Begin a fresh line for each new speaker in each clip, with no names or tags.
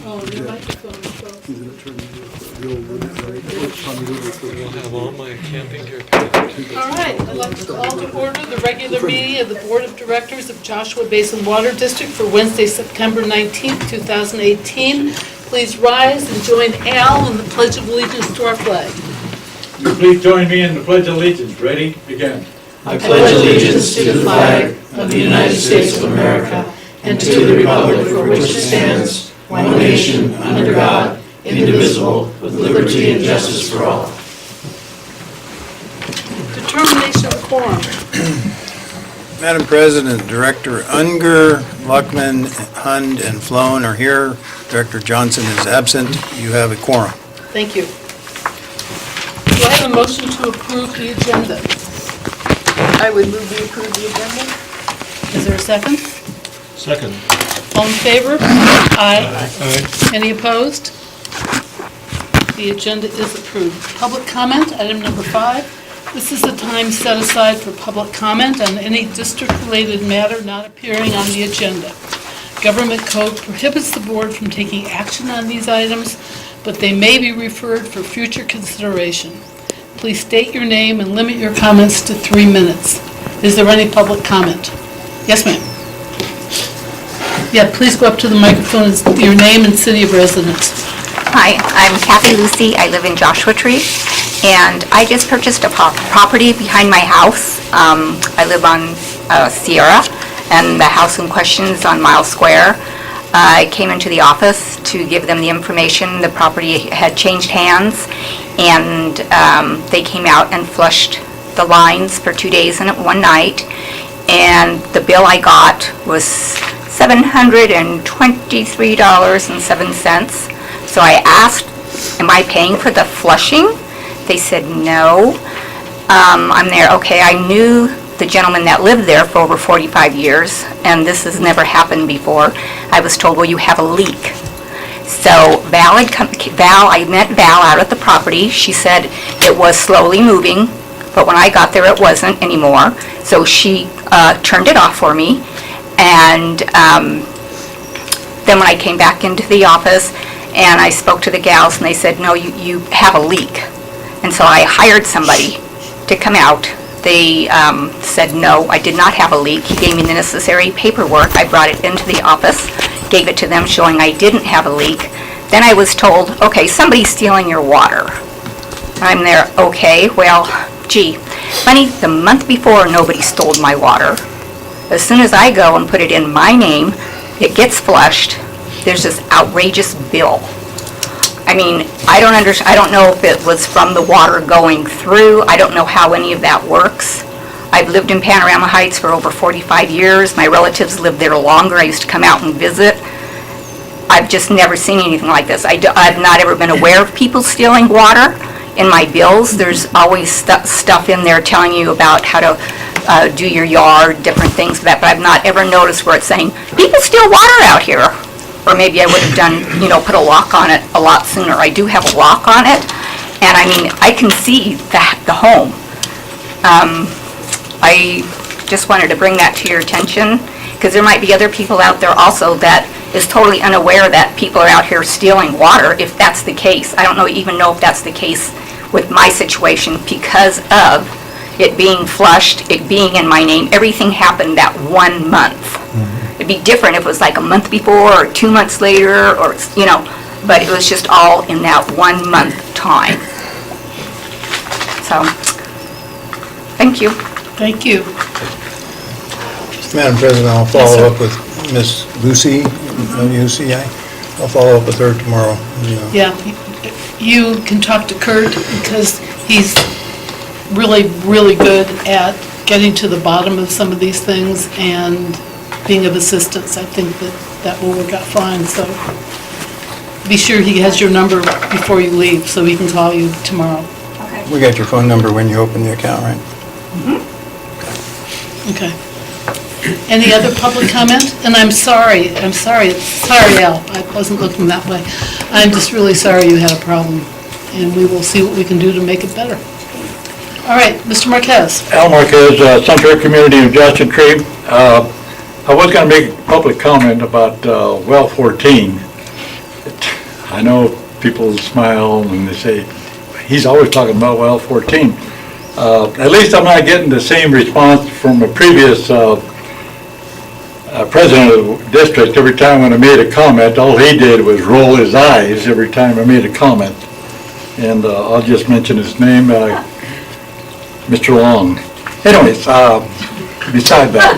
Oh, your microphone is closed.
I'll have all my camping gear.
All right, I'd like to call to order the regular meeting of the Board of Directors of Joshua Basin Water District for Wednesday, September 19th, 2018. Please rise and join Al in the Pledge of Allegiance to our flag.
Please join me in the Pledge of Allegiance. Ready? Begin.
I pledge allegiance to the flag of the United States of America and to the republic for which it stands, one nation, under God, indivisible, with liberty and justice for all. Determination of quorum.
Madam President, Director Unger, Luckman, Hund, and Flown are here. Director Johnson is absent. You have a quorum.
Thank you. Do I have a motion to approve the agenda?
I would move we approve the agenda.
Is there a second?
Second.
All in favor? Aye. Any opposed? The agenda is approved. Public comment, item number 5. This is the time set aside for public comment on any district-related matter not appearing on the agenda. Government code prohibits the board from taking action on these items, but they may be referred for future consideration. Please state your name and limit your comments to 3 minutes. Is there any public comment? Yes, ma'am. Yeah, please go up to the microphone, your name and city of residence.
Hi, I'm Kathy Lucy. I live in Joshua Tree, and I just purchased a property behind my house. I live on Sierra, and the house in question is on Mile Square. I came into the office to give them the information. The property had changed hands, and they came out and flushed the lines for 2 days and 1 night, and the bill I got was $723.07. So I asked, am I paying for the flushing? They said no. I'm there, okay, I knew the gentleman that lived there for over 45 years, and this has never happened before. I was told, well, you have a leak. So I met Val out at the property. She said it was slowly moving, but when I got there, it wasn't anymore. So she turned it off for me, and then when I came back into the office, and I spoke to the gals, and they said, no, you have a leak. And so I hired somebody to come out. They said, no, I did not have a leak. He gave me the necessary paperwork. I brought it into the office, gave it to them showing I didn't have a leak. Then I was told, okay, somebody's stealing your water. I'm there, okay, well, gee, funny, the month before nobody stole my water. As soon as I go and put it in my name, it gets flushed. There's this outrageous bill. I mean, I don't know if it was from the water going through. I don't know how any of that works. I've lived in Panorama Heights for over 45 years. My relatives lived there longer. I used to come out and visit. I've just never seen anything like this. I've not ever been aware of people stealing water in my bills. There's always stuff in there telling you about how to do your yard, different things, but I've not ever noticed where it's saying, people steal water out here. Or maybe I would have done, put a lock on it a lot sooner. I do have a lock on it, and I mean, I can see the home. I just wanted to bring that to your attention, because there might be other people out there also that is totally unaware that people are out here stealing water, if that's the case. I don't even know if that's the case with my situation, because of it being flushed, it being in my name. Everything happened that 1 month. It'd be different if it was like a month before or 2 months later, or, but it was just all in that 1 month time. So, thank you.
Thank you.
Madam President, I'll follow up with Miss Lucy, L-U-C-I. I'll follow up with her tomorrow.
Yeah, you can talk to Kurt, because he's really, really good at getting to the bottom of some of these things and being of assistance. I think that will work out fine, so be sure he has your number before you leave, so he can call you tomorrow.
Okay.
We got your phone number when you open the account, right?
Okay. Any other public comment? And I'm sorry, Al, I wasn't looking that way. I'm just really sorry you had a problem, and we will see what we can do to make it better. All right, Mr. Marquez.
Al Marquez, Central Community of Joshua Tree. I was going to make a public comment about well 14. I know people smile and they say, he's always talking about well 14. At least I'm not getting the same response from a previous president of the district. Every time when I made a comment, all he did was roll his eyes every time I made a comment. And I'll just mention his name, Mr. Long. Anyways, beside that,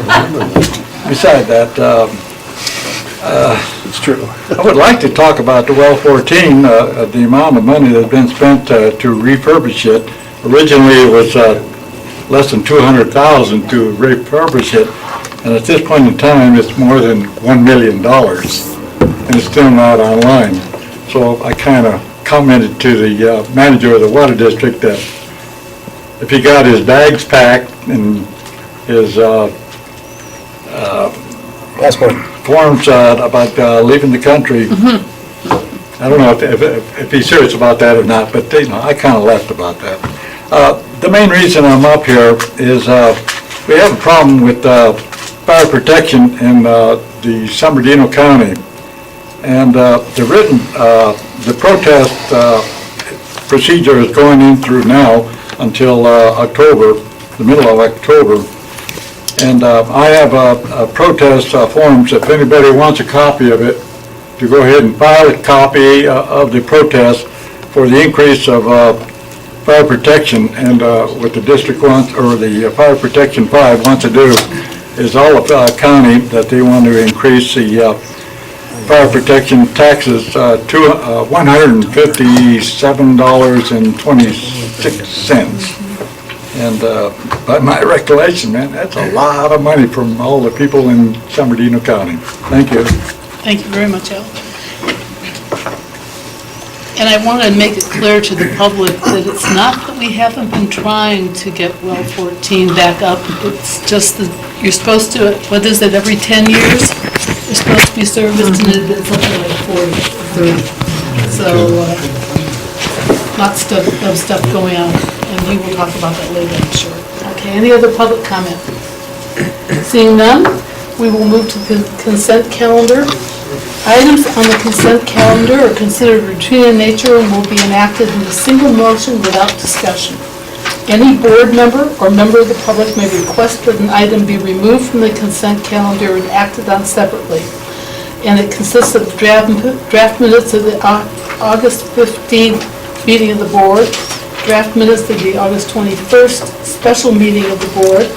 It's true.
I would like to talk about the well 14, the amount of money that's been spent to refurbish it. Originally, it was less than $200,000 to refurbish it, and at this point in time, it's more than $1 million, and it's still not online. So I kind of commented to the manager of the water district that if he got his bags packed and his
Passport.
forms about leaving the country. I don't know if he's serious about that or not, but I kind of laughed about that. The main reason I'm up here is we have a problem with fire protection in the San Bernardino County. And the protest procedure is going in through now until October, the middle of October. And I have a protest forms, if anybody wants a copy of it, to go ahead and file a copy of the protest for the increase of fire protection. And what the district wants, or the Fire Protection 5 wants to do, is all of county that they want to increase the fire protection taxes to $157.26. And by my recollection, man, that's a lot of money from all the people in San Bernardino County. Thank you.
Thank you very much, Al. And I want to make it clear to the public that it's not that we haven't been trying to get well 14 back up. It's just that you're supposed to, what is it, every 10 years? You're supposed to be serviced, and it's been something like 40, 30. So, lots of stuff going on, and we will talk about that later, I'm sure. Okay, any other public comment? Seeing none, we will move to the consent calendar. Items on the consent calendar are considered routine in nature and will be enacted in a single motion without discussion. Any board member or member of the public may request that an item be removed from the consent calendar and acted on separately. And it consists of draft minutes of the August 15th meeting of the board, draft minutes of the August 21st special meeting of the board,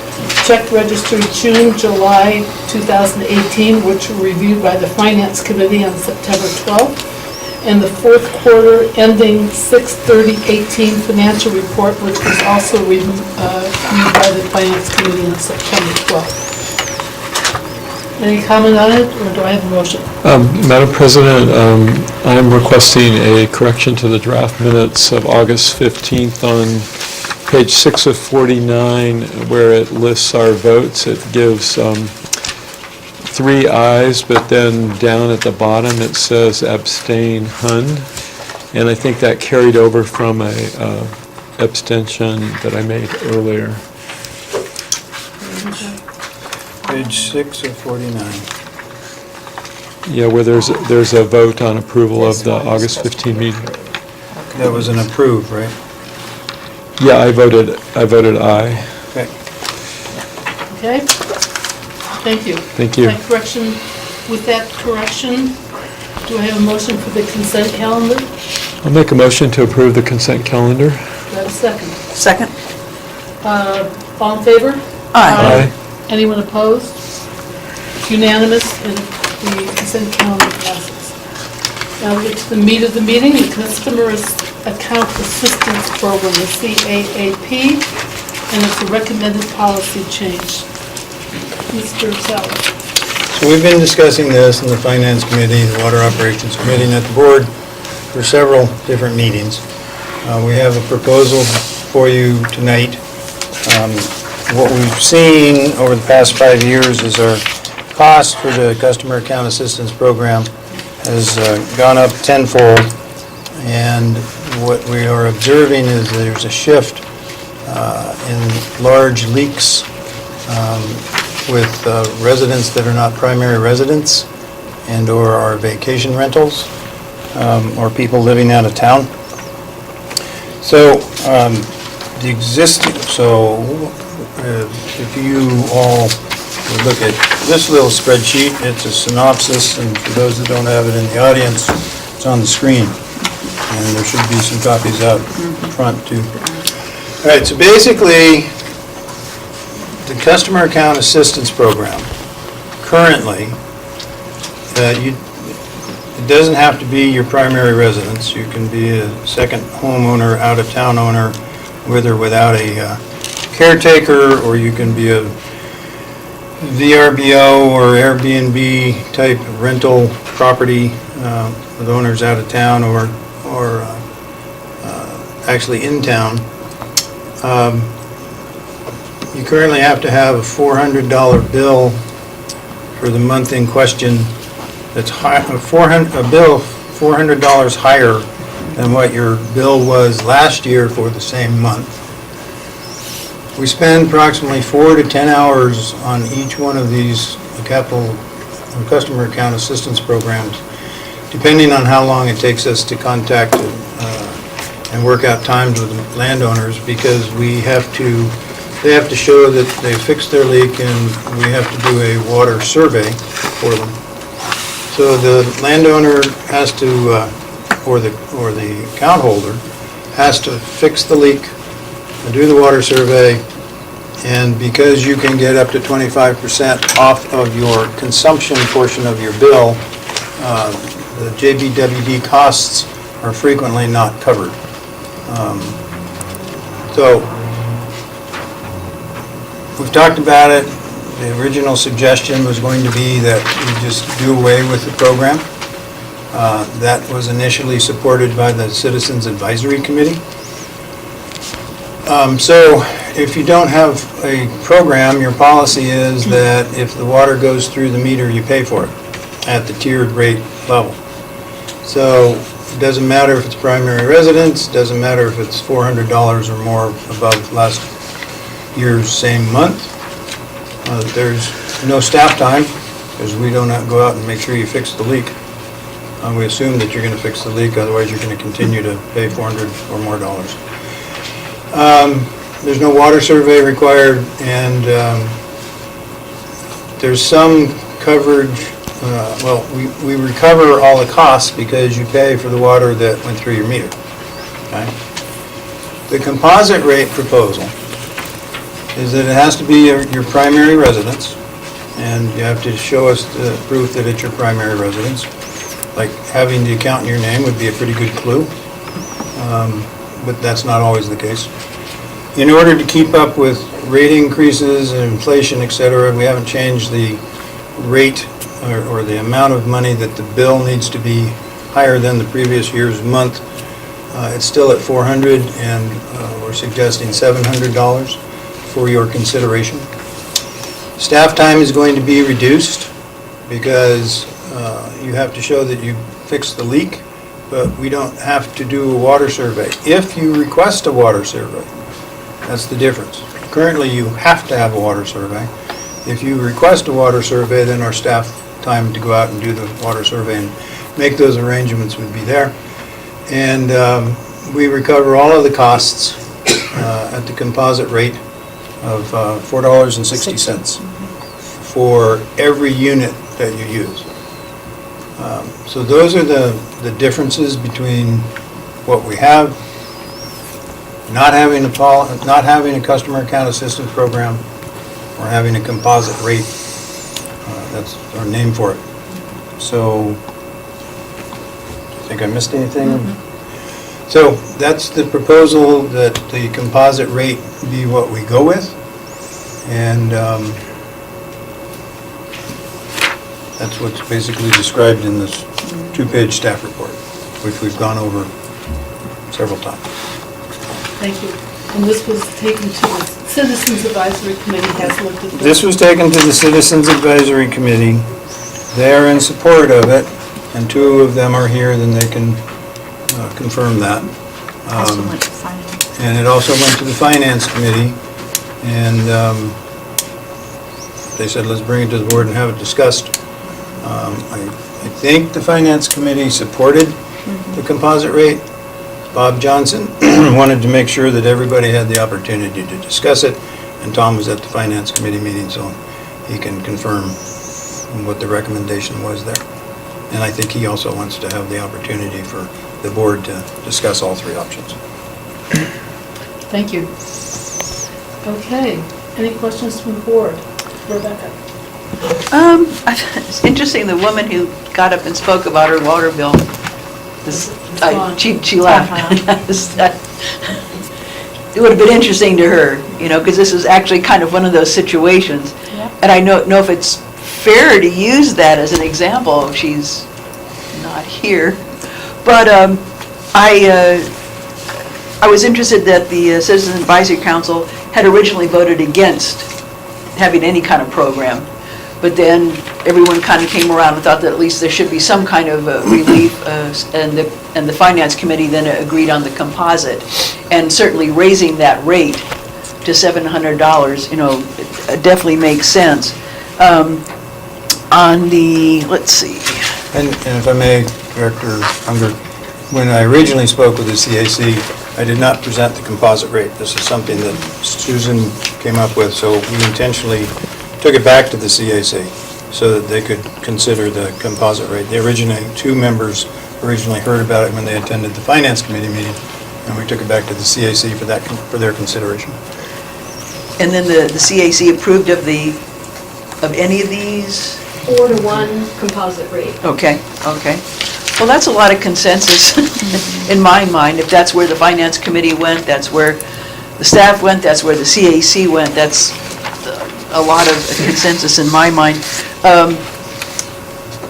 check register June, July 2018, which were reviewed by the Finance Committee on September 12th, and the fourth quarter ending 6/30/18 financial report, which was also reviewed by the Finance Committee on September 12th. Any comment on it, or do I have a motion?
Madam President, I am requesting a correction to the draft minutes of August 15th on page 6 of 49, where it lists our votes. It gives 3 ayes, but then down at the bottom it says abstain Hund. And I think that carried over from a abstention that I made earlier.
Page 6 of 49.
Yeah, where there's a vote on approval of the August 15 meeting.
That was an approved, right?
Yeah, I voted aye.
Okay.
Okay? Thank you.
Thank you.
My correction, with that correction, do I have a motion for the consent calendar?
I'll make a motion to approve the consent calendar.
Do I have a second?
Second?
All in favor?
Aye.
Anyone opposed? Unanimous, and the consent calendar passes. Now we get to the meat of the meeting, the Customer Account Assistance Program, the CAAP, and it's a recommended policy change. Mr. Teller.
So we've been discussing this in the Finance Committee, the Water Operations Committee, and at the board for several different meetings. We have a proposal for you tonight. What we've seen over the past 5 years is our cost for the Customer Account Assistance Program has gone up tenfold, and what we are observing is there's a shift in large leaks with residents that are not primary residents and/or our vacation rentals. or people living out of town. So the existing, if you all would look at this little spreadsheet, it's a synopsis, and for those that don't have it in the audience, it's on the screen. And there should be some copies out front too. All right, so basically, the Customer Account Assistance Program, currently, it doesn't have to be your primary residence. You can be a second homeowner, out-of-town owner, with or without a caretaker, or you can be a VRBO or Airbnb type rental property with owners out of town or actually in town. You currently have to have a $400 bill for the month in question. That's a bill $400 higher than what your bill was last year for the same month. We spend approximately 4 to 10 hours on each one of these capital customer account assistance programs, depending on how long it takes us to contact and work out times with the landowners, because they have to show that they fixed their leak, and we have to do a water survey for them. So the landowner has to, or the account holder, has to fix the leak, do the water survey, and because you can get up to 25% off of your consumption portion of your bill, the JBWD costs are frequently not covered. So we've talked about it. The original suggestion was going to be that we just do away with the program. That was initially supported by the Citizens Advisory Committee. So if you don't have a program, your policy is that if the water goes through the meter, you pay for it at the tiered rate level. So it doesn't matter if it's primary residence, doesn't matter if it's $400 or more above last year's same month. There's no staff time, because we don't have to go out and make sure you fix the leak. We assume that you're going to fix the leak, otherwise you're going to continue to pay $400 or more. There's no water survey required, and there's some coverage. We recover all the costs because you pay for the water that went through your meter. Okay? The composite rate proposal is that it has to be your primary residence, and you have to show us the proof that it's your primary residence. Like having the account in your name would be a pretty good clue, but that's not always the case. In order to keep up with rate increases and inflation, et cetera, we haven't changed the rate or the amount of money that the bill needs to be higher than the previous year's month. It's still at $400, and we're suggesting $700 for your consideration. Staff time is going to be reduced because you have to show that you fixed the leak, but we don't have to do a water survey. If you request a water survey, that's the difference. Currently, you have to have a water survey. If you request a water survey, then our staff time to go out and do the water survey and make those arrangements would be there. And we recover all of the costs at the composite rate of $4.60 for every unit that you use. So those are the differences between what we have, not having a customer account assistance program, or having a composite rate. That's our name for it. So, I think I missed anything? So that's the proposal, that the composite rate be what we go with, and that's what's basically described in this two-page staff report, which we've gone over several times.
Thank you. And this was taken to the Citizens Advisory Committee, has looked at this.
This was taken to the Citizens Advisory Committee. They're in support of it, and two of them are here, then they can confirm that.
Also went to finance.
And it also went to the Finance Committee, and they said, let's bring it to the board and have it discussed. I think the Finance Committee supported The composite rate, Bob Johnson wanted to make sure that everybody had the opportunity to discuss it, and Tom was at the Finance Committee meeting, so he can confirm what the recommendation was there. And I think he also wants to have the opportunity for the board to discuss all three options.
Thank you. Okay, any questions from the board? Rebecca?
It's interesting, the woman who got up and spoke about her water bill, she laughed. It would have been interesting to her, because this is actually kind of one of those situations.
Yep.
And I don't know if it's fair to use that as an example if she's not here. But I was interested that the Citizens Advisory Council had originally voted against having any kind of program. But then everyone kind of came around and thought that at least there should be some kind of relief, and the Finance Committee then agreed on the composite. And certainly raising that rate to $700, it definitely makes sense. On the, let's see.
And if I may, Director Unger, when I originally spoke with the CAC, I did not present the composite rate. This is something that Susan came up with, so we intentionally took it back to the CAC so that they could consider the composite rate. Two members originally heard about it when they attended the Finance Committee meeting, and we took it back to the CAC for their consideration.
And then the CAC approved of any of these?
4-to-1 composite rate.
Okay. Well, that's a lot of consensus in my mind. If that's where the Finance Committee went, that's where the staff went, that's where the CAC went, that's a lot of consensus in my mind.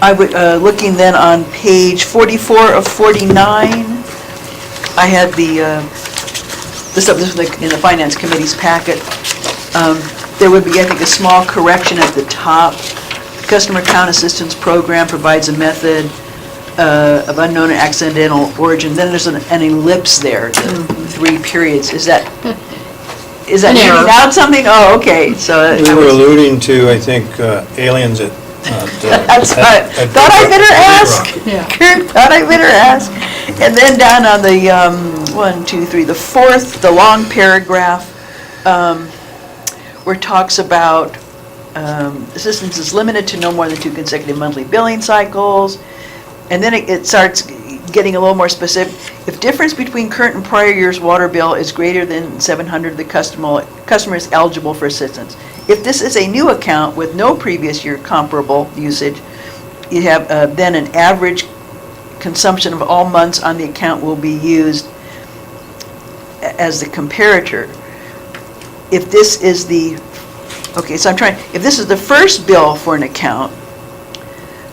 I would, looking then on page 44 of 49, I had the stuff in the Finance Committee's packet. There would be, I think, a small correction at the top. Customer Account Assistance Program provides a method of unknown and accidental origin. Then there's an ellipse there, the 3 periods. Is that
An error.
leaving out something? Oh, okay, so.
We were alluding to, I think, aliens at...
That's right. Thought I better ask.
Yeah.
Kurt, thought I better ask. And then down on the, 1, 2, 3, the fourth, the long paragraph, where it talks about assistance is limited to no more than 2 consecutive monthly billing cycles. And then it starts getting a little more specific. If difference between current and prior year's water bill is greater than 700, the customer is eligible for assistance. If this is a new account with no previous year comparable usage, you have then an average consumption of all months on the account will be used as the comparator. If this is the, if this is the first bill for an account,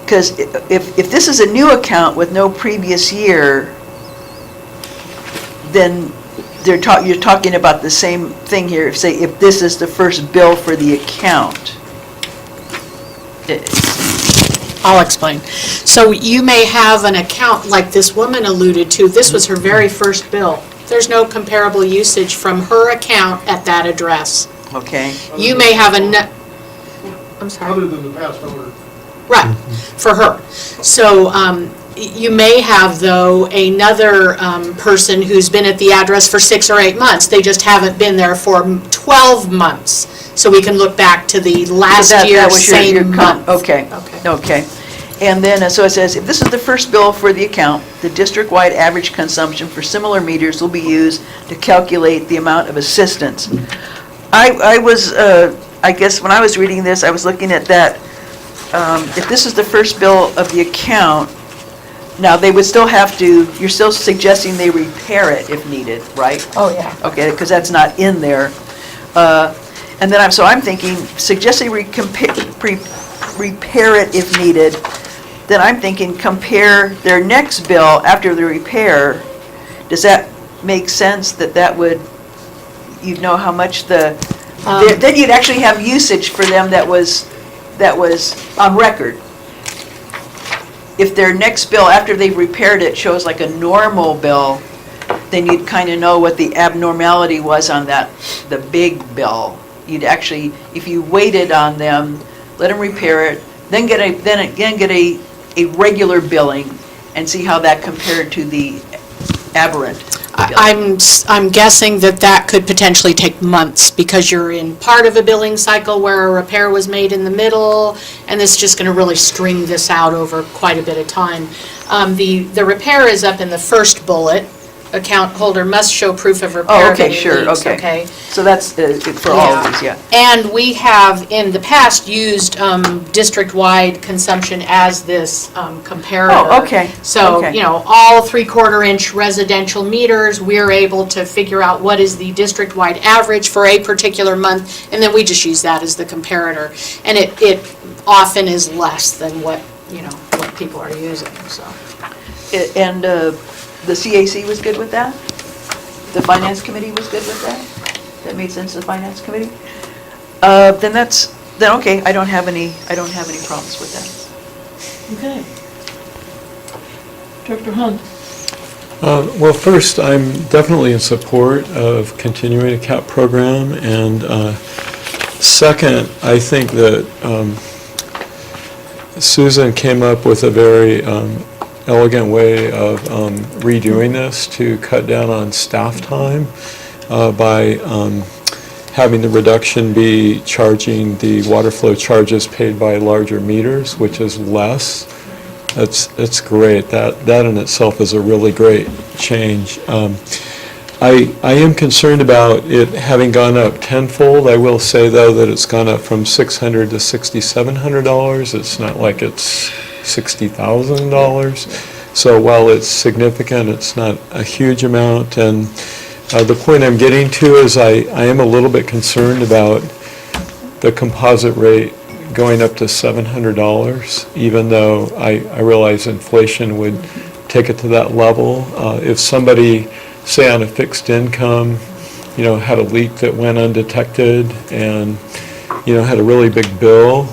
because if this is a new account with no previous year, then you're talking about the same thing here. If this is the first bill for the account.
I'll explain. So you may have an account like this woman alluded to. This was her very first bill. There's no comparable usage from her account at that address.
Okay.
You may have I'm sorry.
Other than the past owner.
Right, for her. So you may have, though, another person who's been at the address for 6 or 8 months. They just haven't been there for 12 months. So we can look back to the last
That
year's
was your
same month.
Okay. And then, so it says, if this is the first bill for the account, the district-wide average consumption for similar meters will be used to calculate the amount of assistance. I was, I guess when I was reading this, I was looking at that, if this is the first bill of the account, now they would still have to, you're still suggesting they repair it if needed, right?
Oh, yeah.
Okay, because that's not in there. And then I'm thinking, suggesting repair it if needed, then I'm thinking compare their next bill after the repair. Does that make sense that would, you'd know how much then you'd actually have usage for them that was on record. If their next bill after they've repaired it shows like a normal bill, then you'd kind of know what the abnormality was on the big bill. You'd actually, if you waited on them, let them repair it, then get a regular billing, and see how that compared to the aberrant billing.
I'm guessing that could potentially take months, because you're in part of a billing cycle where a repair was made in the middle, and it's just going to really string this out over quite a bit of time. The repair is up in the first bullet. Account holder must show proof of repair.
Oh, okay,
of any
sure,
leaks,
okay. So that's for all of these, yeah.
And we have, in the past, used district-wide consumption as this comparator.
Oh, okay,
So,
okay.
all 3/4-inch residential meters, we're able to figure out what is the district-wide average for a particular month, and then we just use that as the comparator. And it often is less than what people are using, so.
And the CAC was good with that? The Finance Committee was good with that? That made sense to the Finance Committee? Then okay, I don't have any problems with that.
Okay. Director Hunt?
Well, first, I'm definitely in support of continuing a CAAP program, and second, I think that Susan came up with a very elegant way of redoing this to cut down on staff time by having the reduction be charging the water flow charges paid by larger meters, which is less. It's great. That in itself is a really great change. I am concerned about it having gone up tenfold. I will say, though, that it's gone up from $600 to $6,700. It's not like it's $60,000. So while it's significant, it's not a huge amount. And the point I'm getting to is I am a little bit concerned about the composite rate going up to $700, even though I realize inflation would take it to that level. If somebody, say on a fixed income, had a leak that went undetected and, had a really big bill,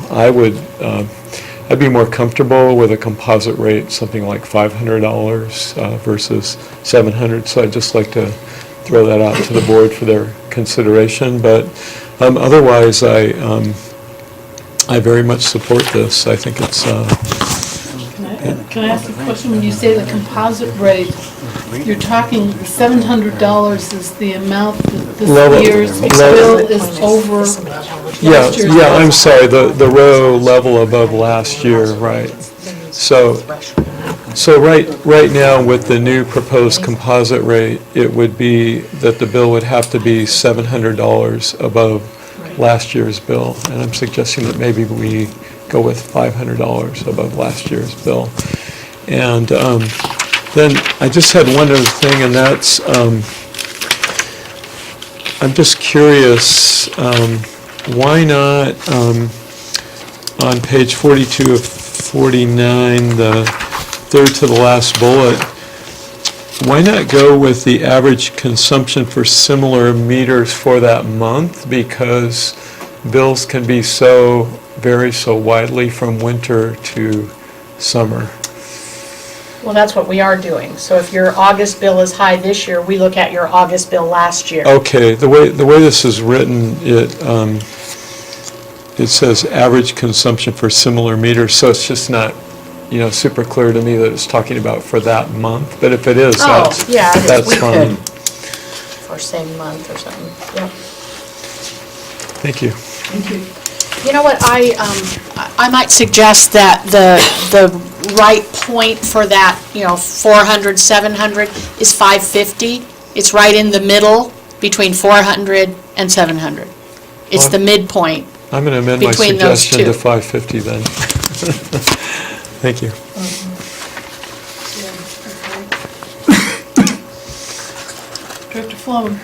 I'd be more comfortable with a composite rate, something like $500 versus $700. So I'd just like to throw that out to the board for their consideration. But otherwise, I very much support this. I think it's...
Can I ask a question? When you say the composite rate, you're talking $700 is the amount that this year's bill is over last year's bill?
Yeah, I'm sorry, the row level above last year, right. So right now, with the new proposed composite rate, it would be that the bill would have to be $700 above last year's bill. And I'm suggesting that maybe we go with $500 above last year's bill. And then I just had one other thing, and that's, I'm just curious, why not, on page 42 of 49, the third to the last bullet, why not go with the average consumption for similar meters for that month? Because bills can be vary so widely from winter to summer.
Well, that's what we are doing. So if your August bill is high this year, we look at your August bill last year.
Okay, the way this is written, it says average consumption for similar meters, so it's just not, super clear to me that it's talking about for that month. But if it is, that's fine.
For same month or something, yeah.
Thank you.
Thank you.
You know what, I might suggest that the right point for that, 400, 700 is 550. It's right in the middle between 400 and 700. It's the midpoint.
I'm going to amend my
Between those
suggestion to
two.
550 then. Thank you.
Director Flowin?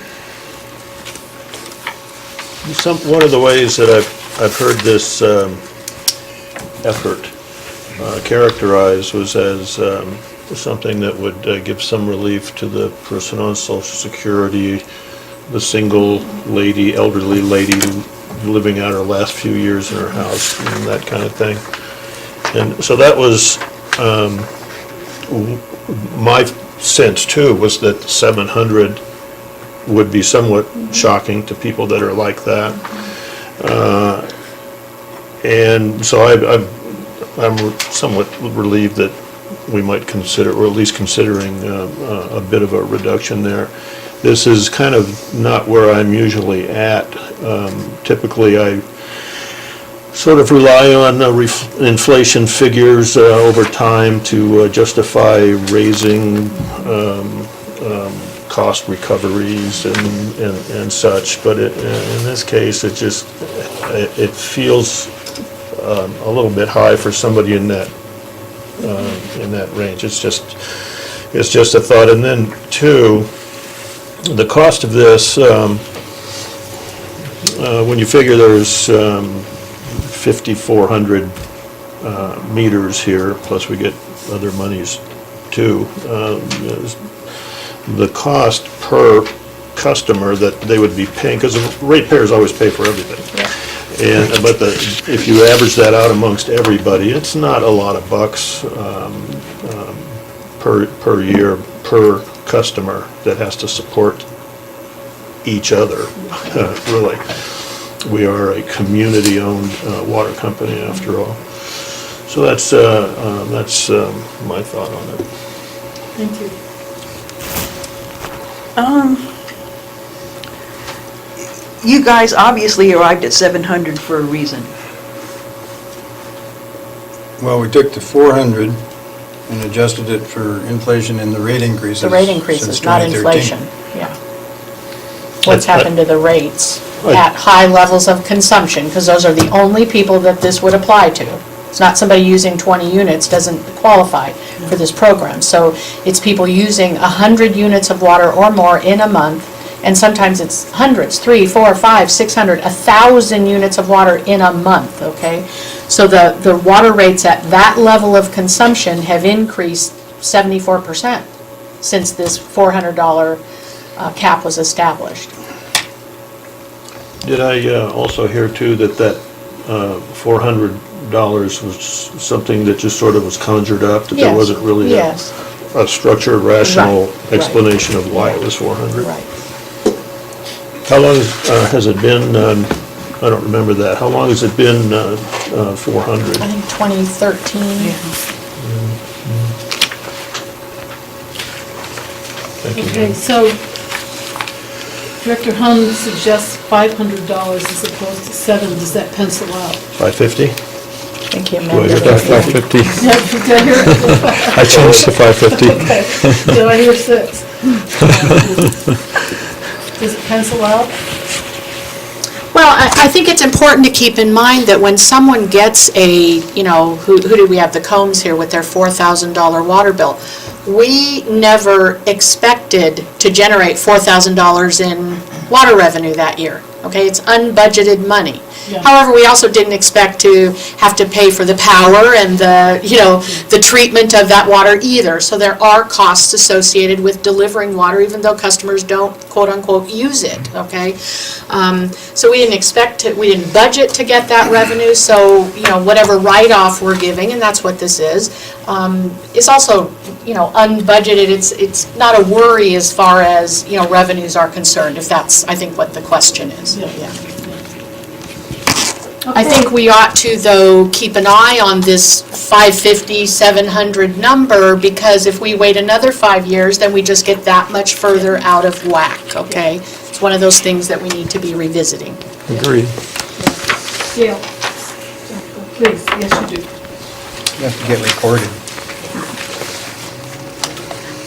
One of the ways that I've heard this effort characterized was as something that would give some relief to the person on Social Security, the single lady, elderly lady living out her last few years in her house, and that kind of thing. And so that was my sense too, was that 700 would be somewhat shocking to people that are like that. And so I'm somewhat relieved that we might consider, or at least considering a bit of a reduction there. This is kind of not where I'm usually at. Typically, I sort of rely on inflation figures over time to justify raising cost recoveries and such, but in this case, it feels a little bit high for somebody in that range. It's just a thought. And then two, the cost of this, when you figure there's 5,400 meters here, plus we get other monies too, the cost per customer that they would be paying, because the ratepayers always pay for everything. But if you average that out amongst everybody, it's not a lot of bucks per year, per customer that has to support each other, really. We are a community-owned water company after all. So that's my thought on it.
Thank you.
You guys obviously arrived at 700 for a reason.
Well, we took the 400 and adjusted it for inflation and the rate increases.
The rate increases,
since
not
2013.
inflation, yeah. What's happened to the rates
Right.
at high levels of consumption, because those are the only people that this would apply to. It's not somebody using 20 units doesn't qualify for this program. So it's people using 100 units of water or more in a month, and sometimes it's hundreds, 3, 4, 5, 600, 1,000 units of water in a month, okay? So the water rates at that level of consumption have increased 74% since this $400 cap was established.
Did I also hear too that $400 was something that just sort of was conjured up, that there
Yes,
wasn't really
yes.
a structured, rational
Right, right.
explanation of why it was 400?
Right.
How long has it been, I don't remember that, how long has it been 400?
I think 2013.
Thank you.
Okay, so Director Hahn suggests $500 as opposed to 7. Does that pencil out?
550?
I think he
Do I
amended
hear
it.
that?
550.
Yeah, did I hear it?
I changed to 550.
Okay, did I hear 6? Does it pencil out?
Well, I think it's important to keep in mind that when someone gets who do we have, the Combs here with their $4,000 water bill, we never expected to generate $4,000 in water revenue that year, okay? It's unbudgeted money.
Yeah.
However, we also didn't expect to have to pay for the power and the treatment of that water either. So there are costs associated with delivering water, even though customers don't quote-unquote use it, okay? So we didn't budget to get that revenue, so, whatever write-off we're giving, and that's what this is also, unbudgeted. It's not a worry as far as, revenues are concerned, if that's, I think, what the question is.
Yeah.
I think we ought to, though, keep an eye on this 550, 700 number, because if we wait another 5 years, then we just get that much further out of whack, okay? It's one of those things that we need to be revisiting.
Agreed.
Gail, please, yes you do.
You have to get recorded.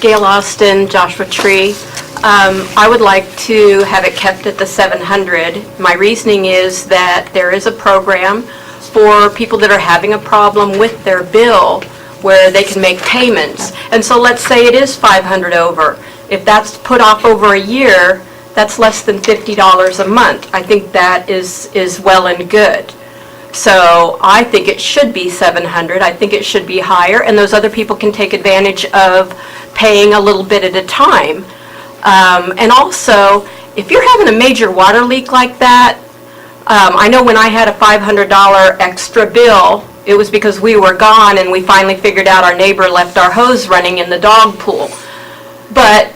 Gail Austin, Joshua Tree. I would like to have it kept at the 700. My reasoning is that there is a program for people that are having a problem with their bill where they can make payments. And so let's say it is 500 over. If that's put off over a year, that's less than $50 a month. I think that is well and good. So I think it should be 700. I think it should be higher, and those other people can take advantage of paying a little bit at a time. And also, if you're having a major water leak like that, I know when I had a $500 extra bill, it was because we were gone and we finally figured out our neighbor left our hose running in the dog pool. But,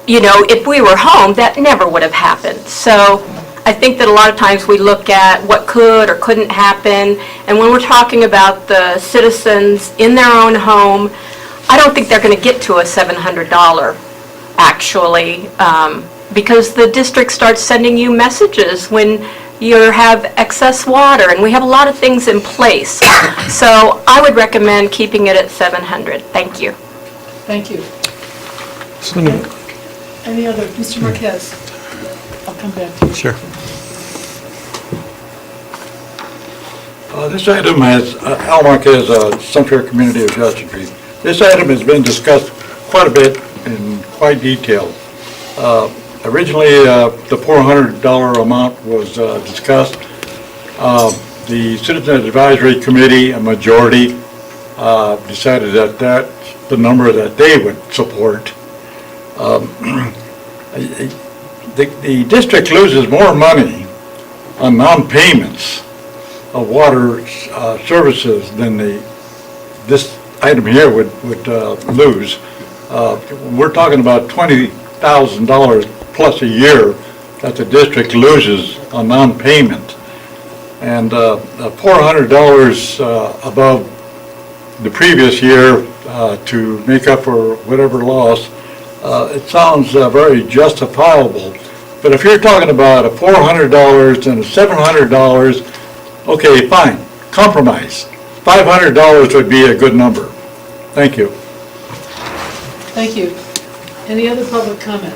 if we were home, that never would have happened. So I think that a lot of times we look at what could or couldn't happen, and when we're talking about the citizens in their own home I don't think they're going to get to a $700 actually, because the district starts sending you messages when you have excess water, and we have a lot of things in place. So I would recommend keeping it at 700. Thank you.
Thank you.
So,
Any other, Mr. Marquez? I'll come back to you.
sure.
This item has, Al Marquez, Sunfair Community of Joshua Tree. This item has been discussed quite a bit in quite detail. Originally, the $400 amount was discussed. The Citizens Advisory Committee, a majority, decided that that's the number that they would support. The district loses more money on non-payments of water services than this item here would lose. We're talking about $20,000 plus a year that the district loses on non-payment. And $400 above the previous year to make up for whatever loss, it sounds very justifiable. But if you're talking about a $400 and a $700, okay, fine, compromise. $500 would be a good number. Thank you.
Thank you. Any other public comment?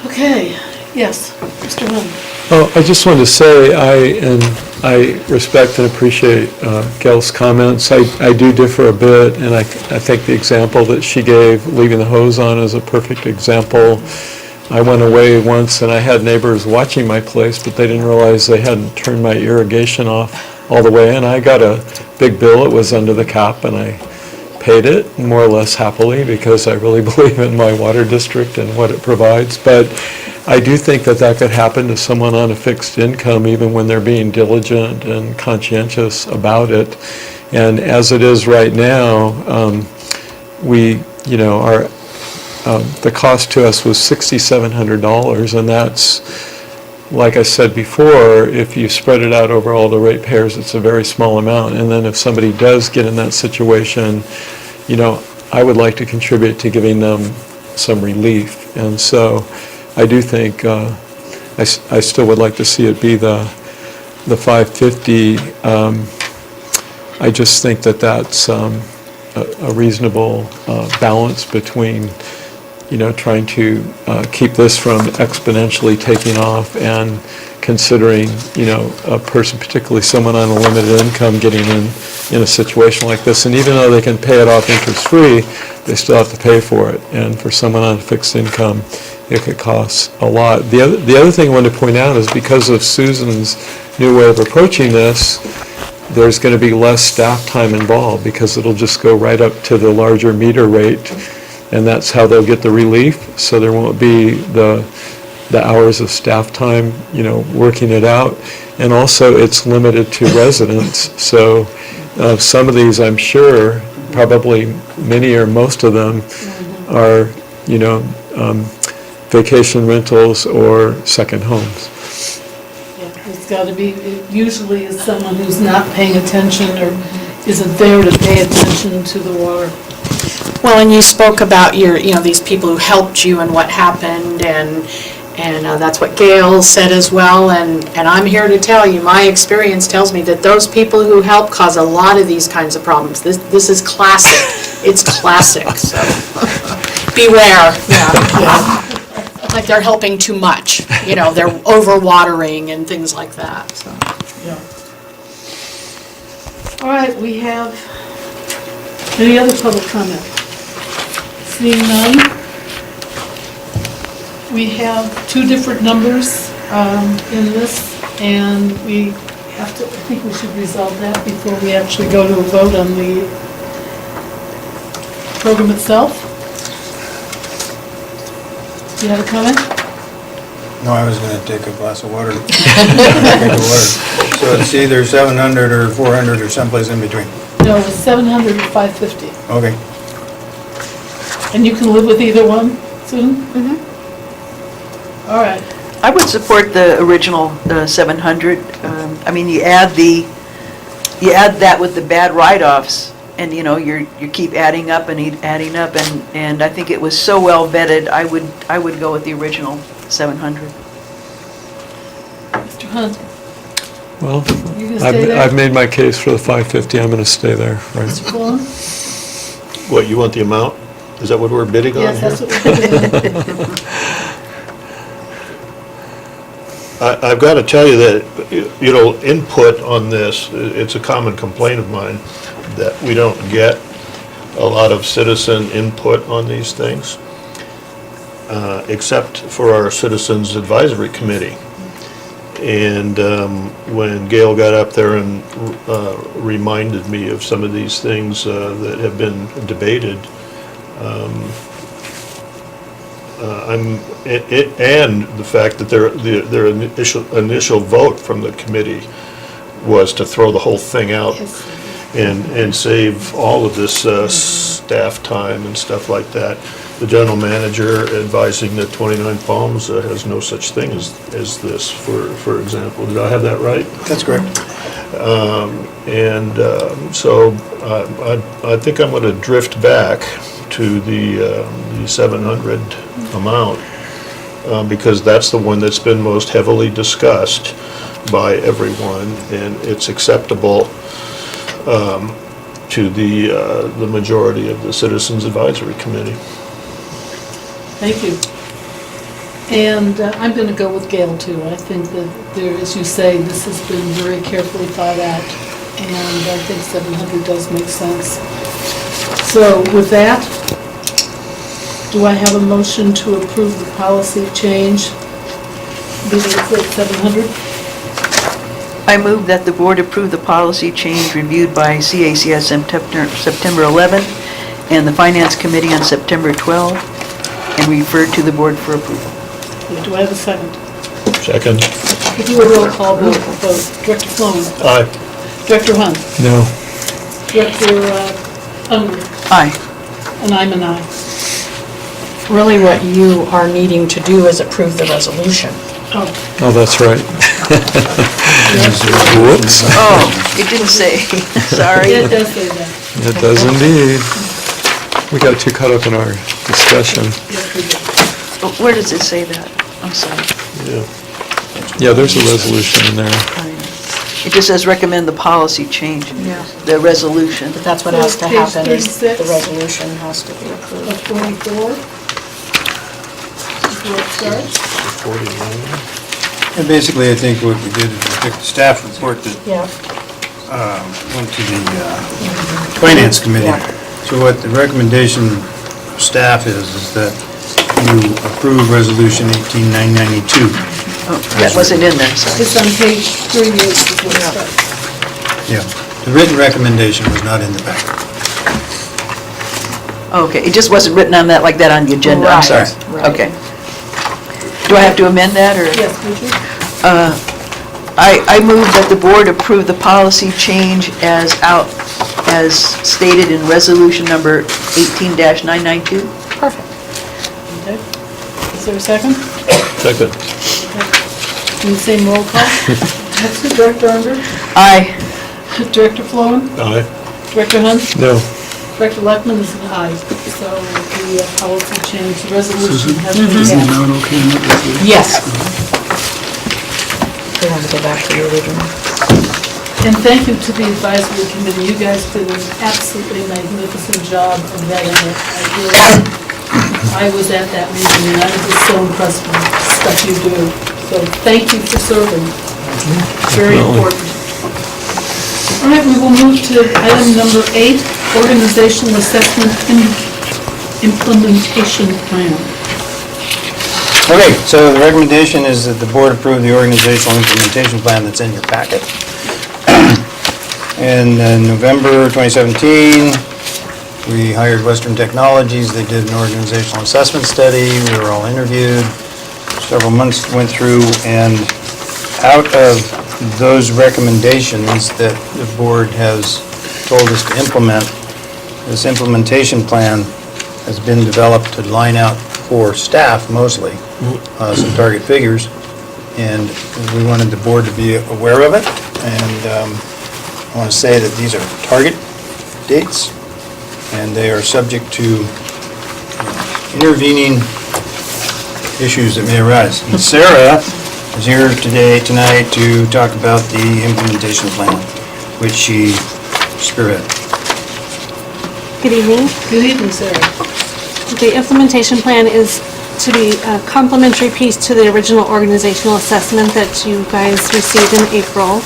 Okay, yes, Mr. Holmes.
Oh, I just wanted to say, I respect and appreciate Gail's comments. I do differ a bit, and I think the example that she gave, leaving the hose on, is a perfect example. I went away once, and I had neighbors watching my place, but they didn't realize they hadn't turned my irrigation off all the way, and I got a big bill. It was under the CAAP, and I paid it more or less happily because I really believe in my water district and what it provides. But I do think that that could happen to someone on a fixed income, even when they're being diligent and conscientious about it. And as it is right now, the cost to us was $6,700, and that's, like I said before, if you spread it out over all the ratepayers, it's a very small amount. And then if somebody does get in that situation, I would like to contribute to giving them some relief. And so I do think, I still would like to see it be the $550. I just think that that's a reasonable balance between trying to keep this from exponentially taking off and considering, a person, particularly someone on a limited income, getting in a situation like this. And even though they can pay it off interest-free, they still have to pay for it. And for someone on a fixed income, it could cost a lot. The other thing I want to point out is because of Susan's new way of approaching this, there's going to be less staff time involved because it'll just go right up to the larger meter rate. And that's how they'll get the relief, so there won't be the hours of staff time, working it out. And also, it's limited to residents, so some of these, I'm sure, probably many or most of them are, vacation rentals or second homes.
Yeah, it's got to be, it usually is someone who's not paying attention or isn't there to pay attention to the water.
Well, and you spoke about these people who helped you and what happened, and that's what Gail said as well, and I'm here to tell you, my experience tells me that those people who help cause a lot of these kinds of problems. This is classic. It's classic, so beware. Yeah. Like they're helping too much, they're overwatering and things like that, so.
Yeah. All right, we have any other public comment? Seeing none, we have two different numbers in this, and we have to, I think we should resolve that before we actually go to a vote on the program itself. Do you have a comment?
No, I was going to take a glass of water. So it's either 700 or 400 or someplace in between.
No, it's 700 and 550.
Okay.
And you can live with either one, Susan? Mm-hmm. All right.
I would support the original 700. You add that with the bad write-offs, and, you know, you keep adding up and adding up, and I think it was so well vetted, I would go with the original 700.
Mr. Hunt,
Well,
you gonna stay there?
I've made my case for the 550, I'm going to stay there, right?
Mr. Colon?
What, you want the amount? Is that what we're bidding on
Yes,
here?
that's what we're doing.
I've got to tell you that, you know, input on this, it's a common complaint of mine that we don't get a lot of citizen input on these things, except for our Citizens Advisory Committee. And when Gail got up there and reminded me of some of these things that have been debated, and the fact that their initial vote from the committee was to throw the whole thing out and save all of this staff time and stuff like that. The general manager advising that 29 Palms has no such thing as this, for example. Did I have that right?
That's correct.
So I think I'm going to drift back to the 700 amount, because that's the one that's been most heavily discussed by everyone, and it's acceptable to the majority of the Citizens Advisory Committee.
Thank you. And I'm going to go with Gail, too. I think that there, as you say, this has been very carefully thought out, and I think 700 does make sense. So with that, do I have a motion to approve the policy change, leaving it at 700?
I move that the board approve the policy change reviewed by CACS September 11th and the Finance Committee on September 12th, and refer to the board for approval.
Do I have a second?
Second?
Could you do a roll call vote? Director Sloan?
Aye.
Director Hunt?
No.
Director Unger?
Aye.
And I'm an aye.
Really what you are needing to do is approve the resolution.
Oh, that's right. Whoops.
Oh, it didn't say, sorry.
It does say that.
It does indeed. We got too caught up in our discussion.
Yes, we do.
Where does it say that? I'm sorry.
Yeah, there's a resolution in there.
It just says recommend the policy change, the resolution.
But that's what has to
Page
happen, is the
36.
resolution has to be approved.
Of 44. Before it starts.
And basically, I think what we did is we took the staff report that
Yeah.
went to the Finance Committee. So what the recommendation of staff is that you approve Resolution 18992.
Oh, that wasn't in there, sorry.
It's on page 38 before it starts.
Yeah, the written recommendation was not in the packet.
Okay, it just wasn't written on that, like that on the agenda, I'm sorry.
Right.
Okay. Do I have to amend that, or?
Yes, would you?
I move that the board approve the policy change as stated in resolution number 18-992.
Perfect.
Okay. Is there a second?
Second.
In the same roll call? That's the Director Unger?
Aye.
Director Flowen?
Aye.
Director Hunt?
No.
Director Leckman is an aye. So the policy change, the resolution has been passed.
Yes. We have to go back to the original.
And thank you to the advisory committee. You guys did an absolutely magnificent job of vetting it. I was at that meeting, and I was just so impressed with the stuff you do. So thank you for serving. Very important. All right, we will move to item number 8, Organizational Assessment Implementation Plan.
Okay, so the recommendation is that the board approve the organizational implementation plan that's in your packet. In November 2017, we hired Western Technologies. They did an organizational assessment study. We were all interviewed. Several months went through, and out of those recommendations that the board has told us to implement, this implementation plan has been developed to line out for staff mostly, some target figures, and we wanted the board to be aware of it. And I want to say that these are target dates, and they are subject to intervening issues that may arise. And Sarah is here tonight to talk about the implementation plan, which she spearheaded.
Good evening.
Good evening, Sarah.
The implementation plan is to be a complementary piece to the original organizational assessment that you guys received in April.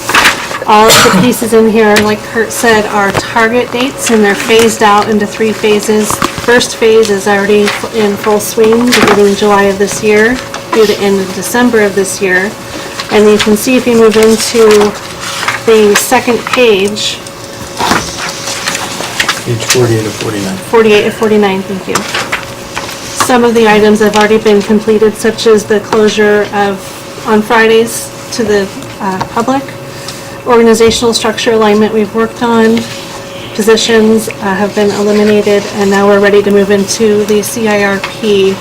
All of the pieces in here, like Kurt said, are target dates, and they're phased out into 3 phases. First phase is already in full swing, beginning July of this year through the end of December of this year. And you can see if you move into the second page,
Page 48 of 49.
48 of 49, thank you. Some of the items have already been completed, such as the closure of, on Fridays, to the public. Organizational structure alignment we've worked on. Positions have been eliminated, and now we're ready to move into the CIRP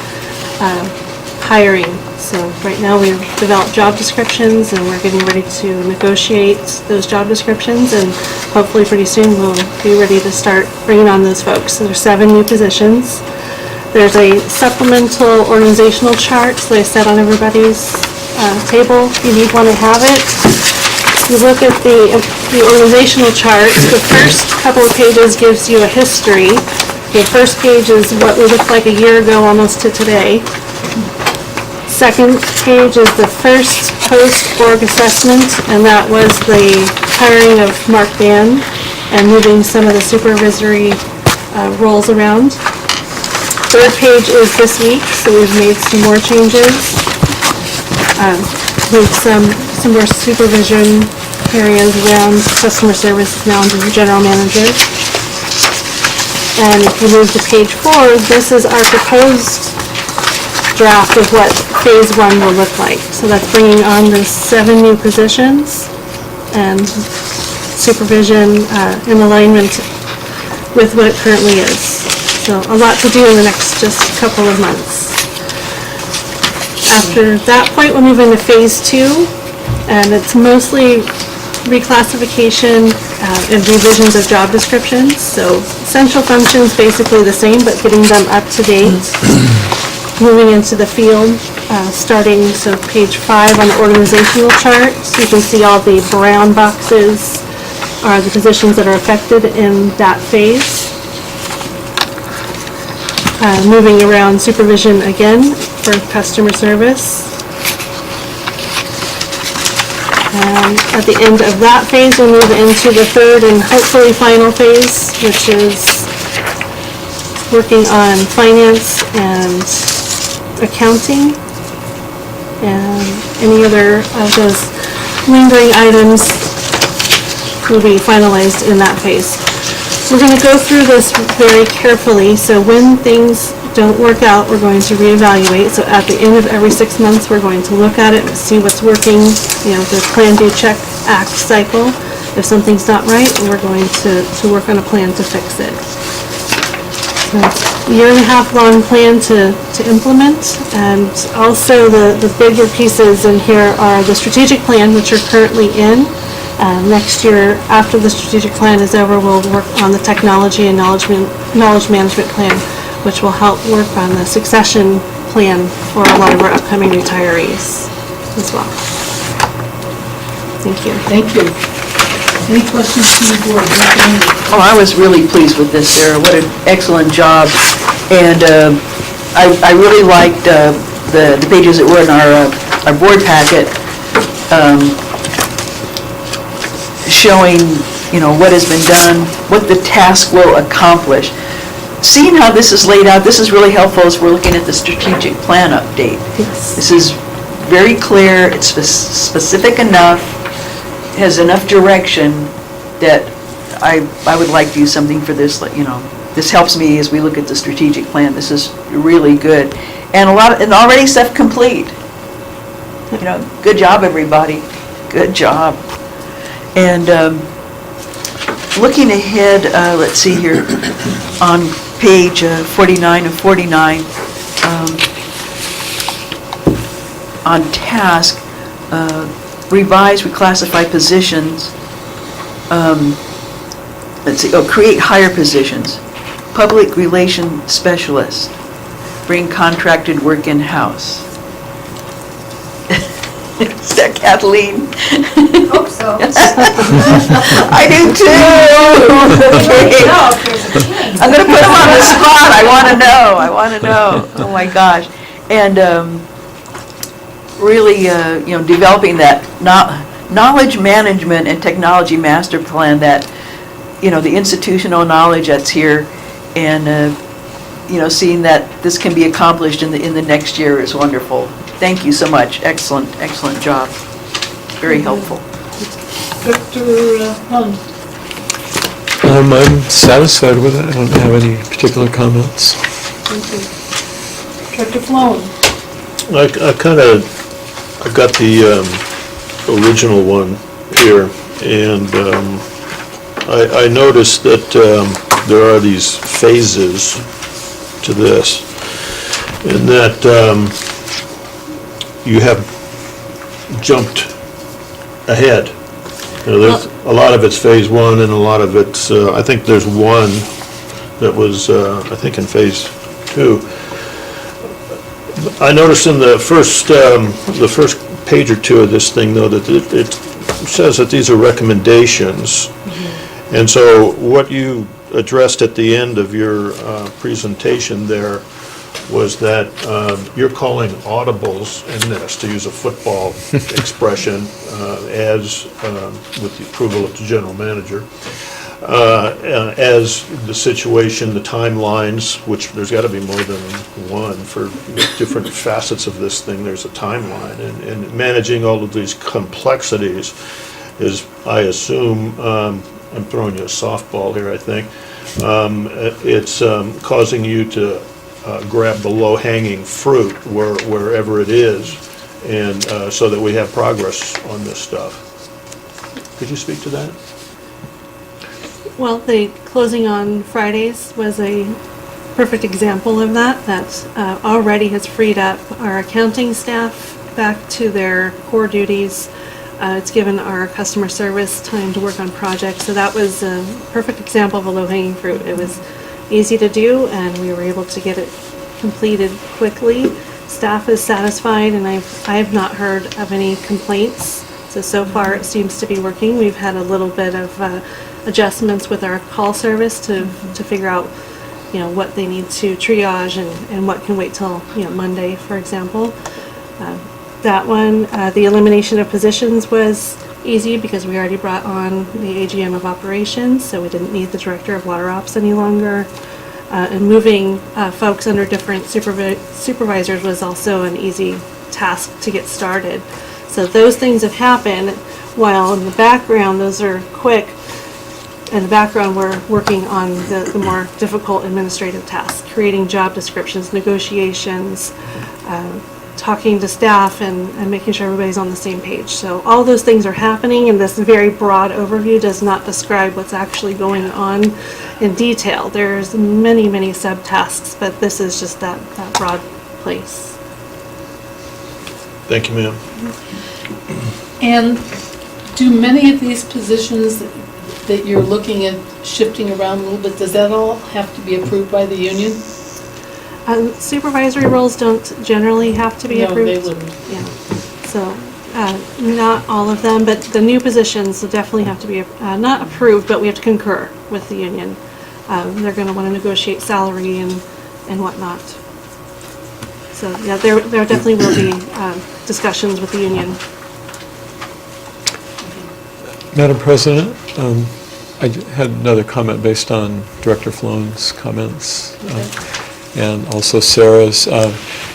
hiring. So right now we've developed job descriptions, and we're getting ready to negotiate those job descriptions, and hopefully pretty soon we'll be ready to start bringing on those folks. So there's 7 new positions. There's a supplemental organizational chart, so I set on everybody's table. If you need one, I have it. If you look at the organizational chart, the first couple of pages gives you a history. The first page is what we looked like a year ago almost to today. Second page is the first post-org assessment, and that was the hiring of Mark Van and moving some of the supervisory roles around. Third page is this week, so we've made some more changes. With some more supervision areas around customer service now under the general manager. And if you move to page 4, this is our proposed draft of what phase 1 will look like. So that's bringing on the 7 new positions and supervision in alignment with what it currently is. So a lot to do in the next just couple of months. After that point, we'll move into phase 2, and it's mostly reclassification and revisions of job descriptions. So essential functions basically the same, but getting them up to date. Moving into the field, starting, so page 5 on the organizational chart. So you can see all the brown boxes are the positions that are affected in that phase. Moving around supervision again for customer service. At the end of that phase, we'll move into the third and hopefully final phase, which is working on finance and accounting and any other of those lingering items will be finalized in that phase. We're going to go through this very carefully, so when things don't work out, we're going to reevaluate. So at the end of every 6 months, we're going to look at it and see what's working, the plan, do, check, act cycle. If something's not right, we're going to work on a plan to fix it. So it's a 1.5 year long plan to implement, and also the bigger pieces in here are the strategic plan, which are currently in. Next year, after the strategic plan is over, we'll work on the technology and knowledge management plan, which will help work on the succession plan for a lot of our upcoming retirees as well. Thank you.
Thank you. Any questions from the board?
Oh, I was really pleased with this, Sarah. What an excellent job. And I really liked the pages that were in our board packet showing, what has been done, what the task will accomplish. Seeing how this is laid out, this is really helpful as we're looking at the strategic plan update.
Yes.
This is very clear, it's specific enough, has enough direction that I would like to use something for this, this helps me as we look at the strategic plan. This is really good. And and already stuff complete. Good job, everybody. Good job. And looking ahead, let's see here, on page 49 of 49, on task, revise, reclassify positions. let's see, create higher positions. Public relation specialist, bring contracted work in-house. Is that Kathleen?
Hope so.
I do too. Okay. I'm gonna put him on the spot. I want to know. Oh my gosh. And really, developing that knowledge management and technology master plan that, the institutional knowledge that's here and, seeing that this can be accomplished in the next year is wonderful. Thank you so much. Excellent, excellent job. Very helpful.
Dr. Lund?
I'm satisfied with it. I don't have any particular comments.
Thank you. Dr. Flowen?
I got the original one here, and I noticed that there are these phases to this, and that you have jumped ahead. There's a lot of it's phase one, and a lot of it's, I think there's one that was, I think in phase two. I noticed in the first page or two of this thing, though, that it says that these are recommendations. And so what you addressed at the end of your presentation there was that you're calling audibles in this, to use a football expression, as, with the approval of the general manager, as the situation, the timelines, which there's got to be more than one for different facets of this thing. There's a timeline, and managing all of these complexities is, I assume, I'm throwing you a softball here, I think, it's causing you to grab the low-hanging fruit wherever it is, and so that we have progress on this stuff. Could you speak to that?
Well, the closing on Fridays was a perfect example of that. That already has freed up our accounting staff back to their core duties. It's given our customer service time to work on projects. So that was a perfect example of a low-hanging fruit. It was easy to do, and we were able to get it completed quickly. Staff is satisfied, and I have not heard of any complaints. So far it seems to be working. We've had a little bit of adjustments with our call service to figure out, what they need to triage and what can wait till, Monday, for example. That one, the elimination of positions was easy because we already brought on the AGM of operations, so we didn't need the director of water ops any longer. And moving folks under different supervisors was also an easy task to get started. So those things have happened, while in the background, those are quick. In the background, we're working on the more difficult administrative tasks, creating job descriptions, negotiations, talking to staff, and making sure everybody's on the same page. So all those things are happening, and this very broad overview does not describe what's actually going on in detail. There's many, many subtasks, but this is just that broad place.
Thank you, ma'am.
And do many of these positions that you're looking at shifting around a little bit, does that all have to be approved by the union?
Supervisory roles don't generally have to be approved.
No, they wouldn't.
Yeah, so not all of them, but the new positions will definitely have to be not approved, but we have to concur with the union. They're going to want to negotiate salary and whatnot. So yeah, there definitely will be discussions with the union.
Madam President, I had another comment based on Director Flone's comments. And also Sarah's.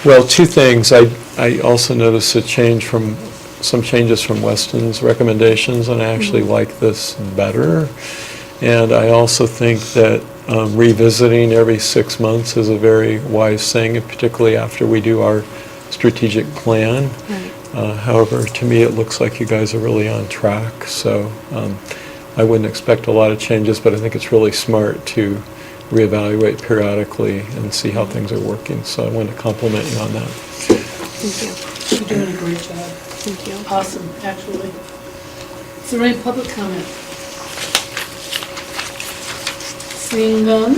Well, two things. I also noticed some changes from Weston's recommendations, and I actually like this better. And I also think that revisiting every 6 months is a very wise thing, particularly after we do our strategic plan.
Right.
However, to me, it looks like you guys are really on track. So I wouldn't expect a lot of changes, but I think it's really smart to reevaluate periodically and see how things are working. So I want to compliment you on that.
Thank you.
You're doing a great job.
Thank you.
Awesome, actually. Is there any public comment? Seeing none,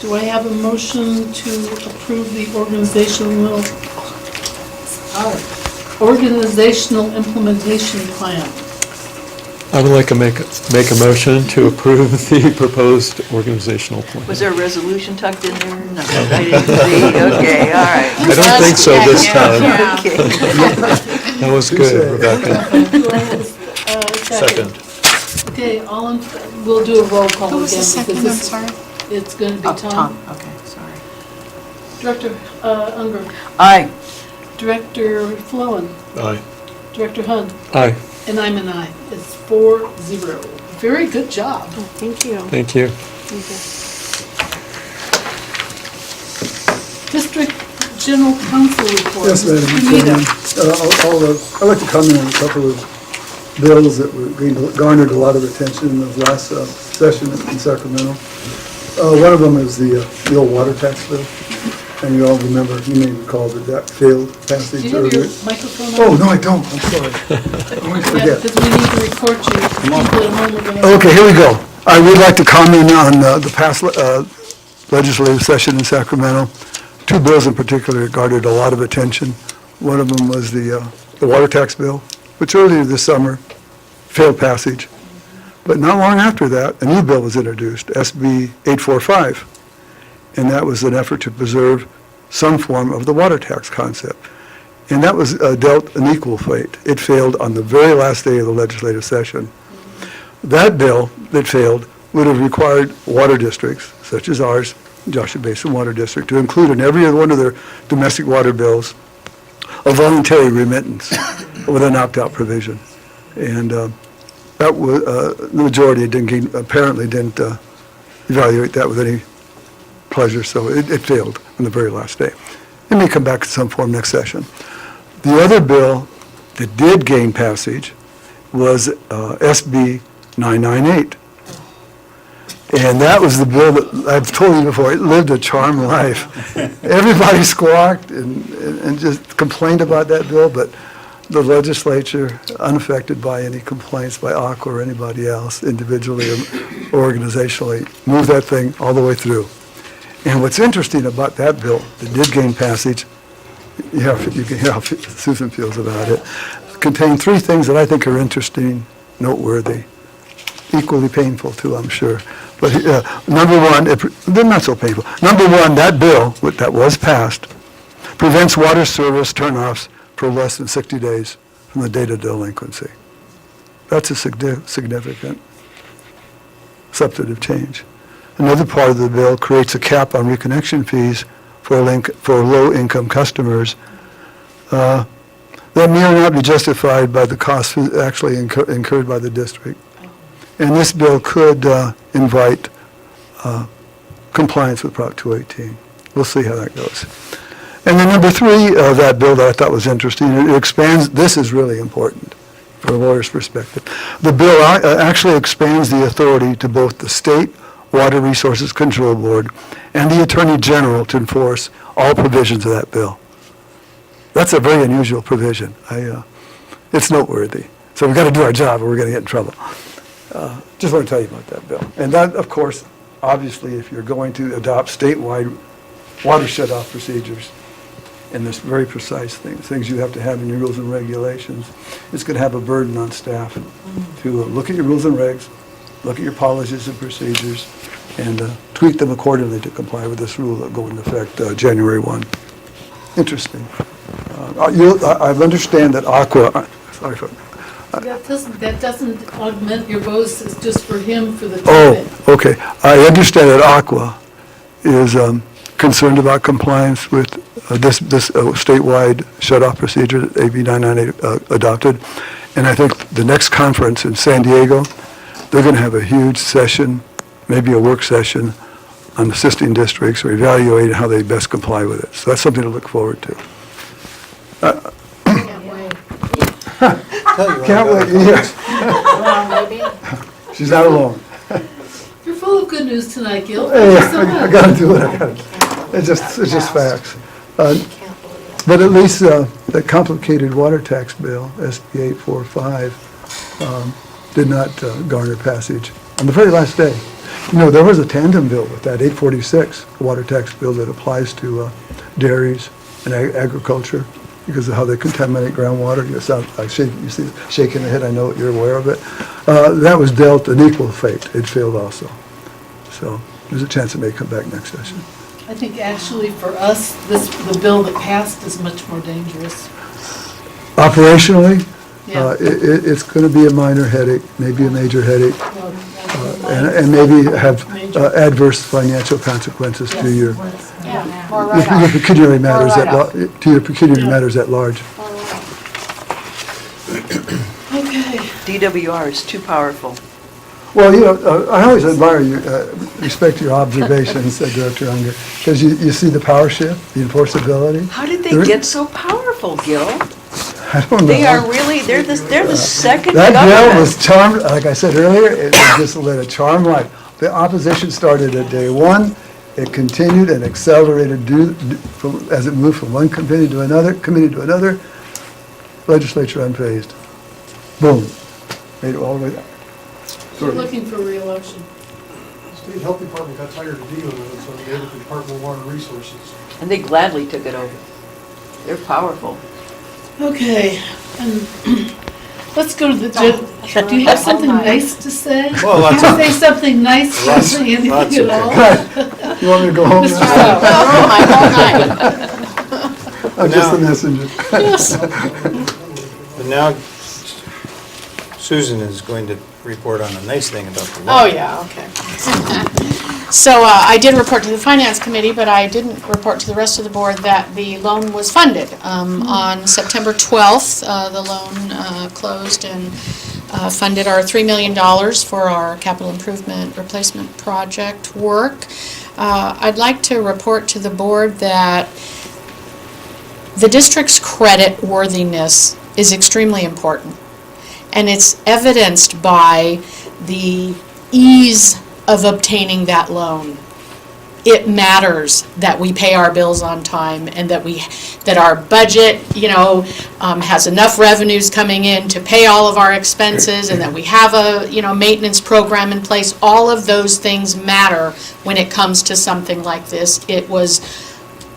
do I have a motion to approve the organizational implementation plan?
I would like to make a motion to approve the proposed organizational plan.
Was there a resolution tucked in there? No, I didn't see. Okay, all right.
I don't think so this time.
Okay.
That was good, Rebecca.
Do I have a second? Okay, we'll do a roll call again.
Who was the second?
because
I'm
this-
sorry.
It's going to be
Oh,
Tom.
okay, sorry.
Director Unger,
Aye.
Director Flowen,
Aye.
Director Hunt,
Aye,
and I'm an aye. It's 4-0. Very good job.
Thank you.
thank you.
District General Counsel report.
Yes, Madam
Anita.
Chairman. I'd like to comment on a couple of bills that garnered a lot of attention in the last session in Sacramento. One of them is the old water tax bill, and you all remember, you may recall that failed
Do
passage
you have
earlier.
your microphone on?
Oh, no, I don't, I'm sorry. I always
Yeah,
forget.
because we need to record you. People at home are gonna-
Okay, here we go. I would like to comment on the past legislative session in Sacramento. Two bills in particular garnered a lot of attention. One of them was the water tax bill, which earlier this summer failed passage. But not long after that, a new bill was introduced, SB 845, and that was an effort to preserve some form of the water tax concept. And that was dealt an equal fate. It failed on the very last day of the legislative session. That bill that failed would have required water districts, such as ours, Joshua Basin Water District, to include in every one of their domestic water bills a voluntary remittance with an opt-out provision. And that was, the majority apparently didn't evaluate that with any pleasure, so it failed on the very last day. It may come back in some form next session. The other bill that did gain passage was SB 998. And that was the bill that, I've told you before, it lived a charmed life. Everybody squawked and just complained about that bill, but the legislature, unaffected by any complaints by ACWA or anybody else, individually or organizationally, moved that thing all the way through. And what's interesting about that bill that did gain passage, you can hear how Susan feels about it, contained three things that I think are interesting, noteworthy, equally painful too, I'm sure. But number one, they're not so painful. Number one, that bill that was passed prevents water service turnoffs for less than 60 days from the date of delinquency. That's a significant substantive change. Another part of the bill creates a cap on reconnection fees for low-income customers that may or not be justified by the costs actually incurred by the district. And this bill could invite compliance with Prop 218. We'll see how that goes. And then number three of that bill that I thought was interesting, it expands, this is really important from a lawyer's perspective. The bill actually expands the authority to both the State Water Resources Control Board and the Attorney General to enforce all provisions of that bill. That's a very unusual provision. It's noteworthy. So we've got to do our job or we're going to get in trouble. Just want to tell you about that bill. And that, of course, obviously, if you're going to adopt statewide water shut-off procedures, and there's very precise things you have to have in your rules and regulations, it's going to have a burden on staff to look at your rules and regs, look at your policies and procedures, and tweak them accordingly to comply with this rule that will go into effect January 1. Interesting. I understand that
That doesn't augment your votes, it's just for him for the
Oh,
time.
okay. I understand that ACWA is concerned about compliance with this statewide shut-off procedure that AB 998 adopted. And I think the next conference in San Diego, they're going to have a huge session, maybe a work session, on assisting districts or evaluating how they best comply with it. So that's something to look forward to. Can't wait, yeah. She's not alone.
You're full of good news tonight, Gil.
Hey,
Thank you so
I
much.
gotta do it, I gotta. It's just facts. But at least the complicated water tax bill, SB 845, did not garner passage on the very last day. There was a tandem bill with that, 846, water tax bill that applies to dairies and agriculture because of how they contaminate groundwater. You see shaking the head, I know you're aware of it. That was dealt an equal fate. It failed also. So there's a chance it may come back next session.
I think actually for us, the bill that passed is much more dangerous.
Operationally,
Yeah.
it's going to be a minor headache, maybe a major headache,
Well,
and maybe have adverse financial consequences to your
Yeah, more
your pecuniary matters
Or
to your pecuniary matters at large.
Okay.
DWR is too powerful.
Well, I always admire you, respect your observations, Director Unger, because you see the power shift, the enforceability.
How did they
There-
get so powerful, Gil?
I don't know.
They are really, they're the second
That bill
government.
was charmed, like I said earlier, it just led a charmed life. The opposition started at day one, it continued and accelerated as it moved from one committee to another, legislature unfazed. Boom, made it all the way down.
We're looking for reelection.
State Health Department got tired of dealing with it, so they gave it to the Department of Water Resources.
And they gladly took it over. They're powerful.
Okay, and let's go to the, do you have something nice to say?
Well, lots
Can
of-
you say something nice, can't say anything
lots
at
of-
all?
You want me to go home
Mr.
now?
Stowe.
my whole night.
I'm just a messenger.
But now Susan is going to report on a nice thing about the
Oh, yeah, okay. So I did report to the Finance Committee, but I didn't report to the rest of the board that the loan was funded. On September 12th, the loan closed and funded our $3 million for our capital improvement replacement project work. I'd like to report to the board that the district's credit worthiness is extremely important. And it's evidenced by the ease of obtaining that loan. It matters that we pay our bills on time and that our budget, has enough revenues coming in to pay all of our expenses and that we have a, maintenance program in place. All of those things matter when it comes to something like this. It was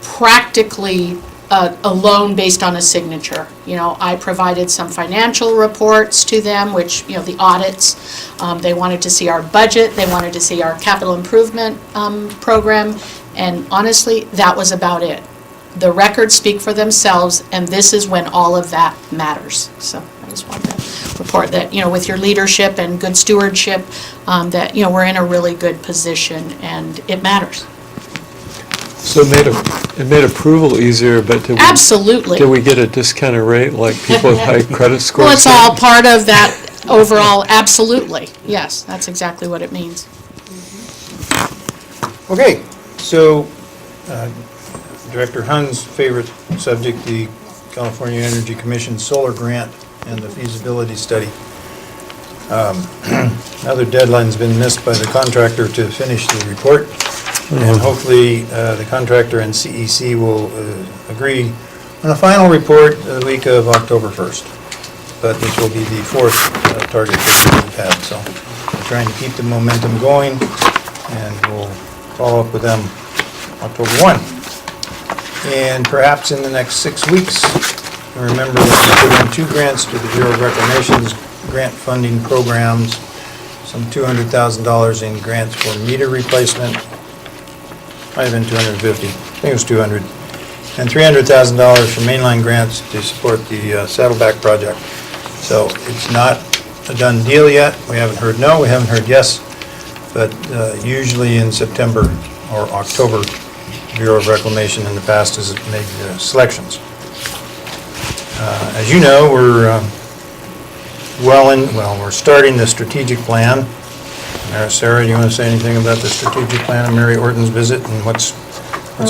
practically a loan based on a signature. I provided some financial reports to them, which, the audits, they wanted to see our budget, they wanted to see our capital improvement program, and honestly, that was about it. The records speak for themselves, and this is when all of that matters. So I just wanted to report that, with your leadership and good stewardship, that, we're in a really good position, and it matters.
So it made approval easier, but
Absolutely.
did we get a discounted rate like people with high credit scores?
Well, it's all part of that overall, absolutely. Yes, that's exactly what it means.
Okay, so Director Hunn's favorite subject, the California Energy Commission solar grant and the feasibility study. Another deadline's been missed by the contractor to finish the report, and hopefully the contractor and CEC will agree on a final report the week of October 1st. But this will be the fourth target that we've had, so we're trying to keep the momentum going, and we'll follow up with them October 1. And perhaps in the next 6 weeks, remember that we put in 2 grants to the Bureau of Reclamation's grant funding programs, some $200,000 in grants for meter replacement, might have been 250, I think it was 200, and $300,000 for mainline grants to support the Saddleback project. So it's not a done deal yet. We haven't heard no, we haven't heard yes, but usually in September or October, Bureau of Reclamation in the past has made selections. As you know, we're we're starting the strategic plan. Sarah, do you want to say anything about the strategic plan and Mary Orton's visit and what's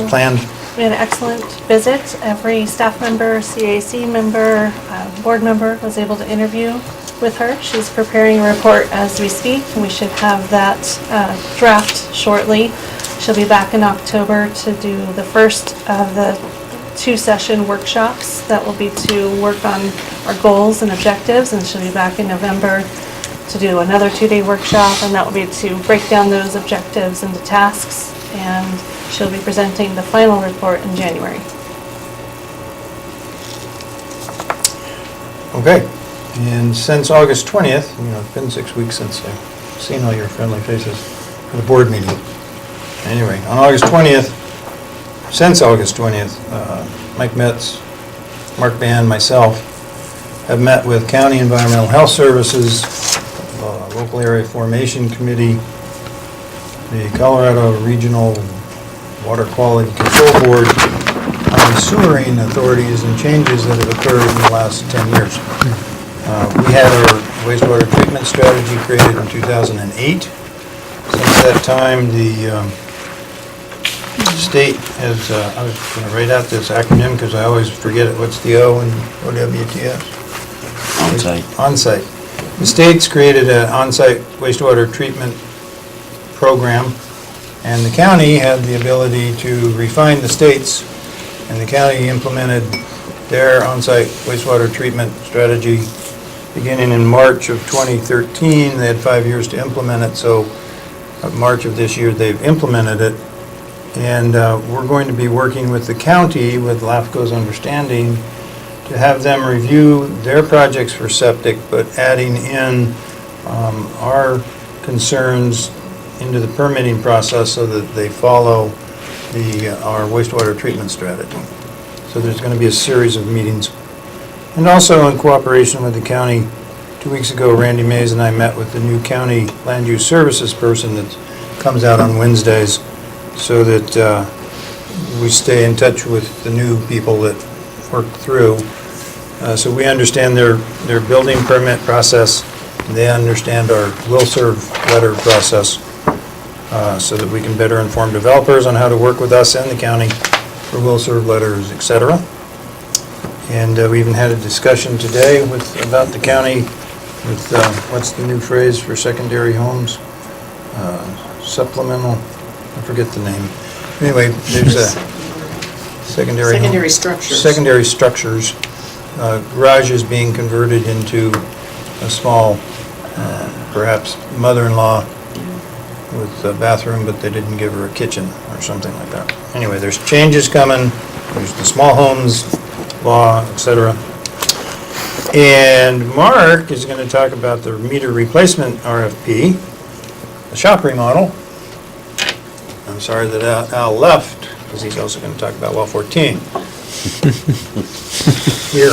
planned?
We had an excellent visit. Every staff member, CAC member, board member was able to interview with her. She's preparing a report as we speak, and we should have that draft shortly. She'll be back in October to do the first of the 2-session workshops that will be to work on our goals and objectives, and she'll be back in November to do another 2-day workshop, and that will be to break down those objectives into tasks, and she'll be presenting the final report in January.
Okay, and since August 20th, it's been 6 weeks since I've seen all your friendly faces for the board meeting. Anyway, on August 20th, since August 20th, Mike Metz, Mark Ban, myself, have met with County Environmental Health Services, Local Area Formation Committee, the Colorado Regional Water Quality Control Board, on the sewering authorities and changes that have occurred in the last 10 years. We had our wastewater treatment strategy created in 2008. Since that time, the state has, I was going to write out this acronym because I always forget it. What's the O in OWTS?
On-site.
On-site. The state's created an on-site wastewater treatment program, and the county had the ability to refine the state's, and the county implemented their on-site wastewater treatment strategy beginning in March of 2013. They had 5 years to implement it, so March of this year they've implemented it. And we're going to be working with the county, with LAFCO's understanding, to have them review their projects for septic, but adding in our concerns into the permitting process so that they follow our wastewater treatment strategy. So there's going to be a series of meetings. And also in cooperation with the county, 2 weeks ago, Randy Mays and I met with the new county land use services person that comes out on Wednesdays, so that we stay in touch with the new people that work through. So we understand their building permit process, and they understand our will serve letter process, so that we can better inform developers on how to work with us and the county for will serve letters, etc. And we even had a discussion today about the county with, what's the new phrase for secondary homes? Supplemental, I forget the name. Anyway, there's a secondary home.
Secondary structures.
Secondary structures, garages being converted into a small, perhaps mother-in-law with a bathroom, but they didn't give her a kitchen or something like that. Anyway, there's changes coming, there's the small homes law, etc. And Mark is going to talk about the meter replacement RFP, the shop remodel. I'm sorry that Al left, because he's also going to talk about well 14. Here.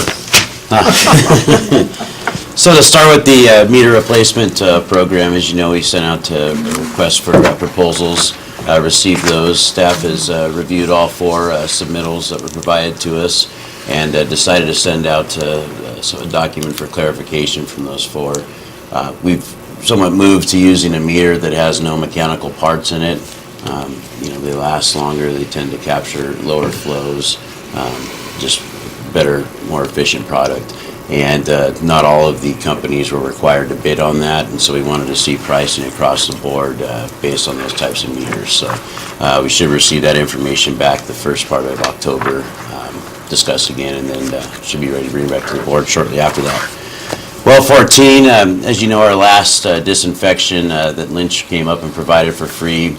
So to start with the meter replacement program, as you know, we sent out a request for proposals, received those. Staff has reviewed all 4 submittals that were provided to us, and decided to send out a document for clarification from those 4. We've somewhat moved to using a meter that has no mechanical parts in it. They last longer, they tend to capture lower flows, just better, more efficient product. And not all of the companies were required to bid on that, and so we wanted to see pricing across the board based on those types of meters. So we should receive that information back the first part of October, discuss again, and then should be ready to bring back to the board shortly after that. Well 14, as you know, our last disinfection that Lynch came up and provided for free,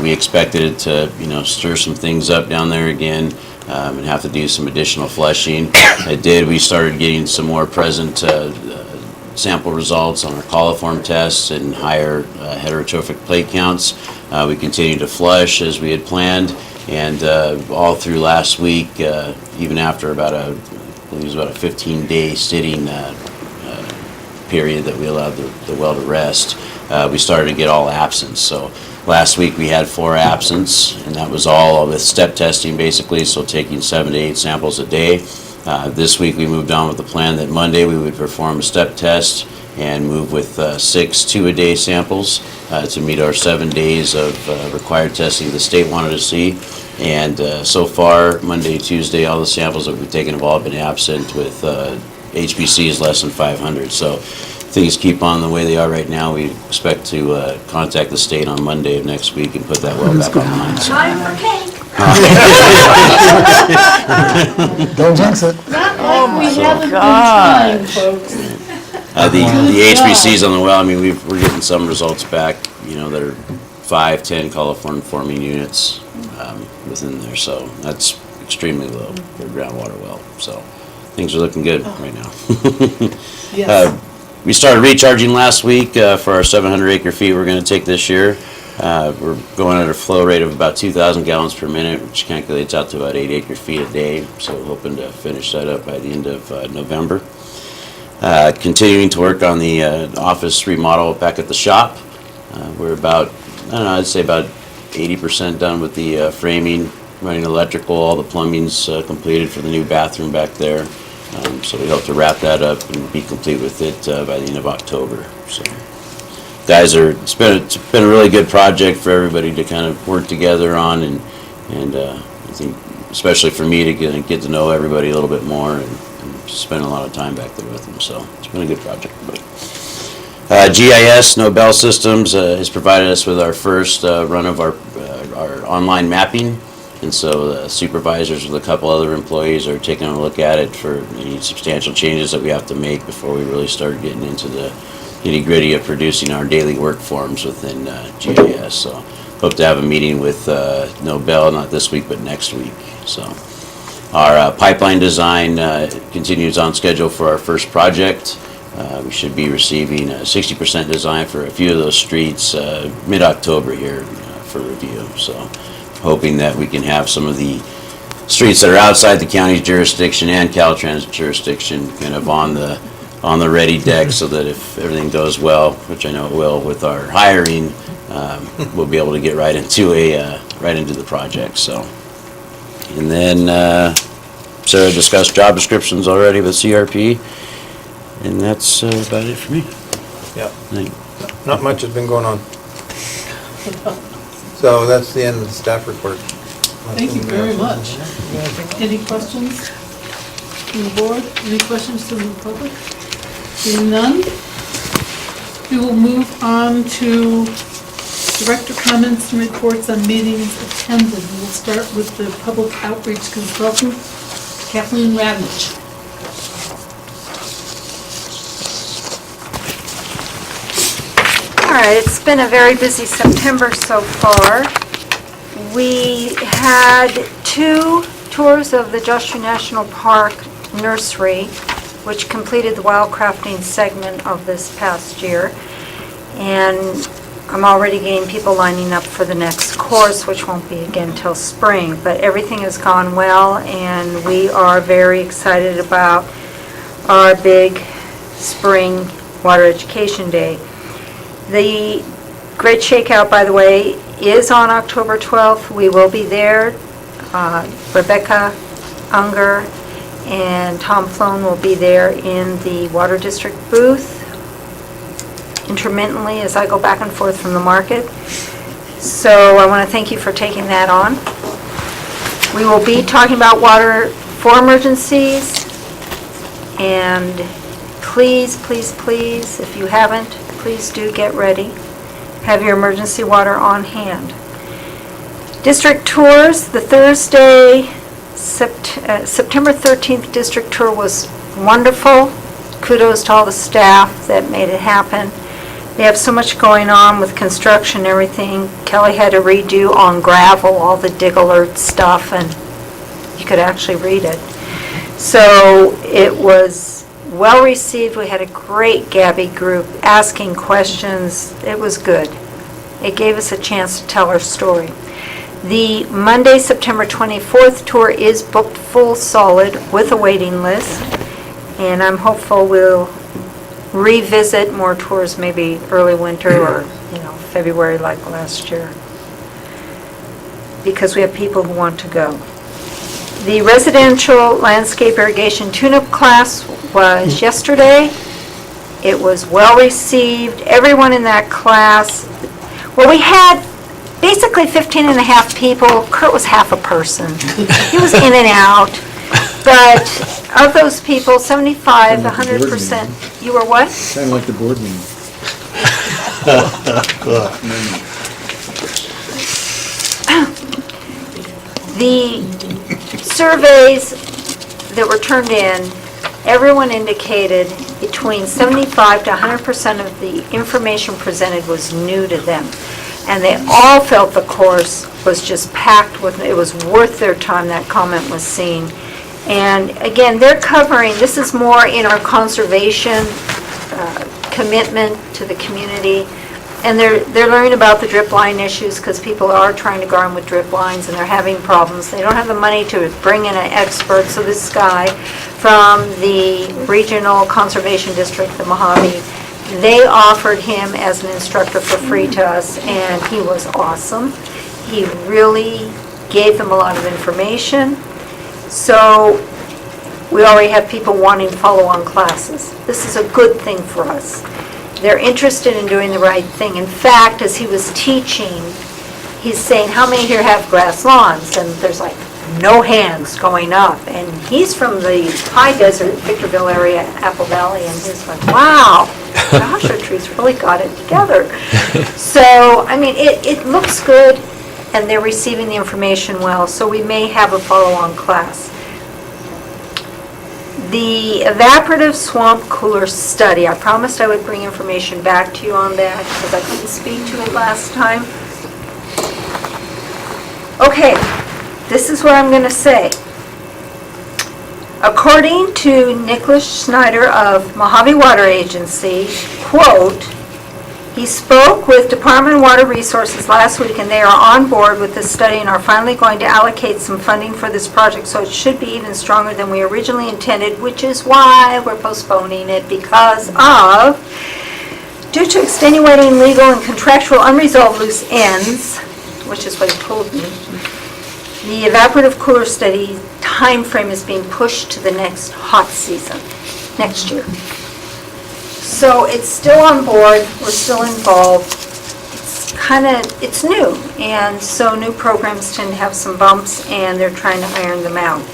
we expected it to stir some things up down there again. And have to do some additional flushing. It did. We started getting some more present sample results on our coliform tests and higher heterotrophic plate counts. We continued to flush as we had planned, and all through last week, even after about I believe it was about a 15-day sitting period that we allowed the well to rest, we started to get all absence. So last week we had 4 absence, and that was all with step testing basically, so taking 7 to 8 samples a day. This week we moved on with the plan that Monday we would perform a step test and move with 6 2-a-day samples to meet our 7 days of required testing the state wanted to see. And so far, Monday, Tuesday, all the samples that we've taken have all been absent, with HPC is less than 500. So things keep on the way they are right now. We expect to contact the state on Monday of next week and put that well back online.
Time for cake.
Don't jinx it.
Not like we haven't been trying, folks.
The HPCs on the well, I mean, we're getting some results back, you know, that are 5, 10 coliform forming units within there, so that's extremely low for a groundwater well, so things are looking good right now.
Yes.
We started recharging last week for our 700 acre feet we're going to take this year. We're going at a flow rate of about 2,000 gallons per minute, which calculates out to about 8 acre feet a day, so we're hoping to finish that up by the end of November. Continuing to work on the office remodel back at the shop. We're about, I don't know, I'd say about 80% done with the framing, running electrical, all the plumbing's completed for the new bathroom back there. So we hope to wrap that up and be complete with it by the end of October. So, guys, it's been a really good project for everybody to kind of work together on, and I think especially for me to get to know everybody a little bit more and spend a lot of time back there with them. So it's been a good project. GIS, Nobel Systems, has provided us with our first run of our online mapping. And so supervisors with a couple other employees are taking a look at it for any substantial changes that we have to make before we really start getting into the nitty-gritty of producing our daily work forms within GIS. So hope to have a meeting with Nobel, not this week, but next week. So our pipeline design continues on schedule for our first project. We should be receiving a 60% design for a few of those streets mid-October here for review. So hoping that we can have some of the streets that are outside the county's jurisdiction and Caltrans jurisdiction kind of on the ready deck, so that if everything goes well, which I know it will with our hiring, we'll be able to get right into the project. So, and then Sarah discussed job descriptions already with CRP, and that's about it for me.
Yeah. Not much has been going on. So that's the end of the staff report.
Thank you very much. Any questions from the board? Any questions from the public? Seeing none, we will move on to director comments and reports on meetings attended. We'll start with the public outreach consultant, Kathleen Radnich.
All right, it's been a very busy September so far. We had 2 tours of the Joshua National Park Nursery, which completed the wildcrafting segment of this past year. And I'm already getting people lining up for the next course, which won't be again till spring. But everything has gone well, and we are very excited about our big spring Water Education Day. The Great Shakeout, by the way, is on October 12th. We will be there. Rebecca Unger and Tom Flown will be there in the Water District booth intermittently as I go back and forth from the market. So I want to thank you for taking that on. We will be talking about water for emergencies, and please, please, please, if you haven't, please do get ready. Have your emergency water on hand. District tours, the Thursday, September 13th district tour was wonderful. Kudos to all the staff that made it happen. They have so much going on with construction and everything. Kelly had to redo on gravel all the dig alert stuff, and you could actually read it. So it was well received. We had a great Gabby group asking questions. It was good. It gave us a chance to tell our story. The Monday, September 24th tour is booked full solid with a waiting list, and I'm hopeful we'll revisit more tours maybe early winter or, February like last year, because we have people who want to go. The residential landscape irrigation tune-up class was yesterday. It was well received. Everyone in that class, well, we had basically 15 and a half people. Kurt was half a person. He was in and out. But of those people, 75, 100%. You were what?
Kind of like the board meeting.
The surveys that were turned in
everyone indicated between 75 to 100% of the information presented was new to them. And they all felt the course was just packed with, it was worth their time, that comment was seen. And again, they're covering, this is more in our conservation commitment to the community. And they're learning about the drip line issues because people are trying to garden with drip lines and they're having problems. They don't have the money to bring in an expert, so this guy from the Regional Conservation District, the Mojave, they offered him as an instructor for free to us, and he was awesome. He really gave them a lot of information. So we already have people wanting follow-on classes. This is a good thing for us. They're interested in doing the right thing. In fact, as he was teaching, he's saying, how many here have grass lawns? And there's like no hands going up. And he's from the high desert, Victorville area, Apple Valley, and he's like, wow, Joshua Tree's really got it together. So, I mean, it looks good, and they're receiving the information well, so we may have a follow-on class. The evaporative swamp cooler study, I promised I would bring information back to you on that because I couldn't speak to it last time. Okay, this is what I'm going to say. According to Nicholas Schneider of Mojave Water Agency, quote, he spoke with Department of Water Resources last week and they are on board with this study and are finally going to allocate some funding for this project, so it should be even stronger than we originally intended, which is why we're postponing it because of, due to extenuating legal and contractual unresolved loose ends, which is what he told me, the evaporative cooler study time frame is being pushed to the next hot season, next year. So it's still on board, we're still involved. It's new, and so new programs tend to have some bumps, and they're trying to iron them out.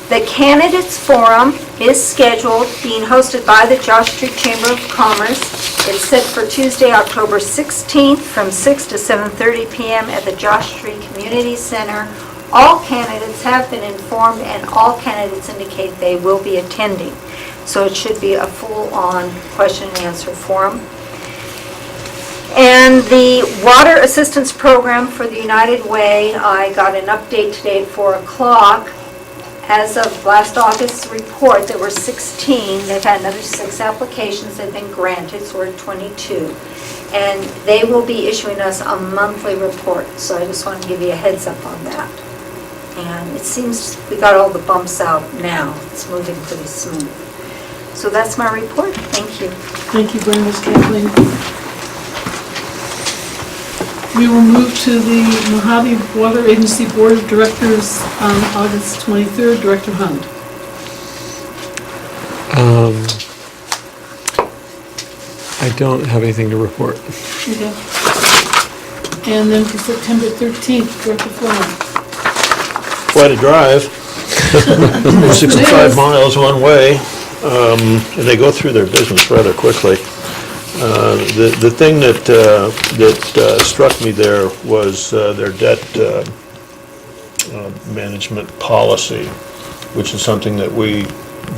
The Candidates Forum is scheduled, being hosted by the Joshua Tree Chamber of Commerce. It's set for Tuesday, October 16th from 6 to 7:30 p.m. at the Joshua Tree Community Center. All candidates have been informed, and all candidates indicate they will be attending. So it should be a full-on question and answer forum. And the Water Assistance Program for the United Way, I got an update today at 4 o'clock. As of last August's report, there were 16. They've had another 6 applications that have been granted, so we're at 22. And they will be issuing us a monthly report, so I just want to give you a heads up on that. And it seems we got all the bumps out now. It's moving pretty smooth. So that's my report. Thank you.
Thank you very much, Kathleen. We will move to the Mojave Water Agency Board of Directors on August 23rd. Director Hunt.
I don't have anything to report.
Okay. And then for September 13th, Director Flynn.
Quite a drive. 65 miles one way, and they go through their business rather quickly. The thing that struck me there was their debt management policy, which is something that we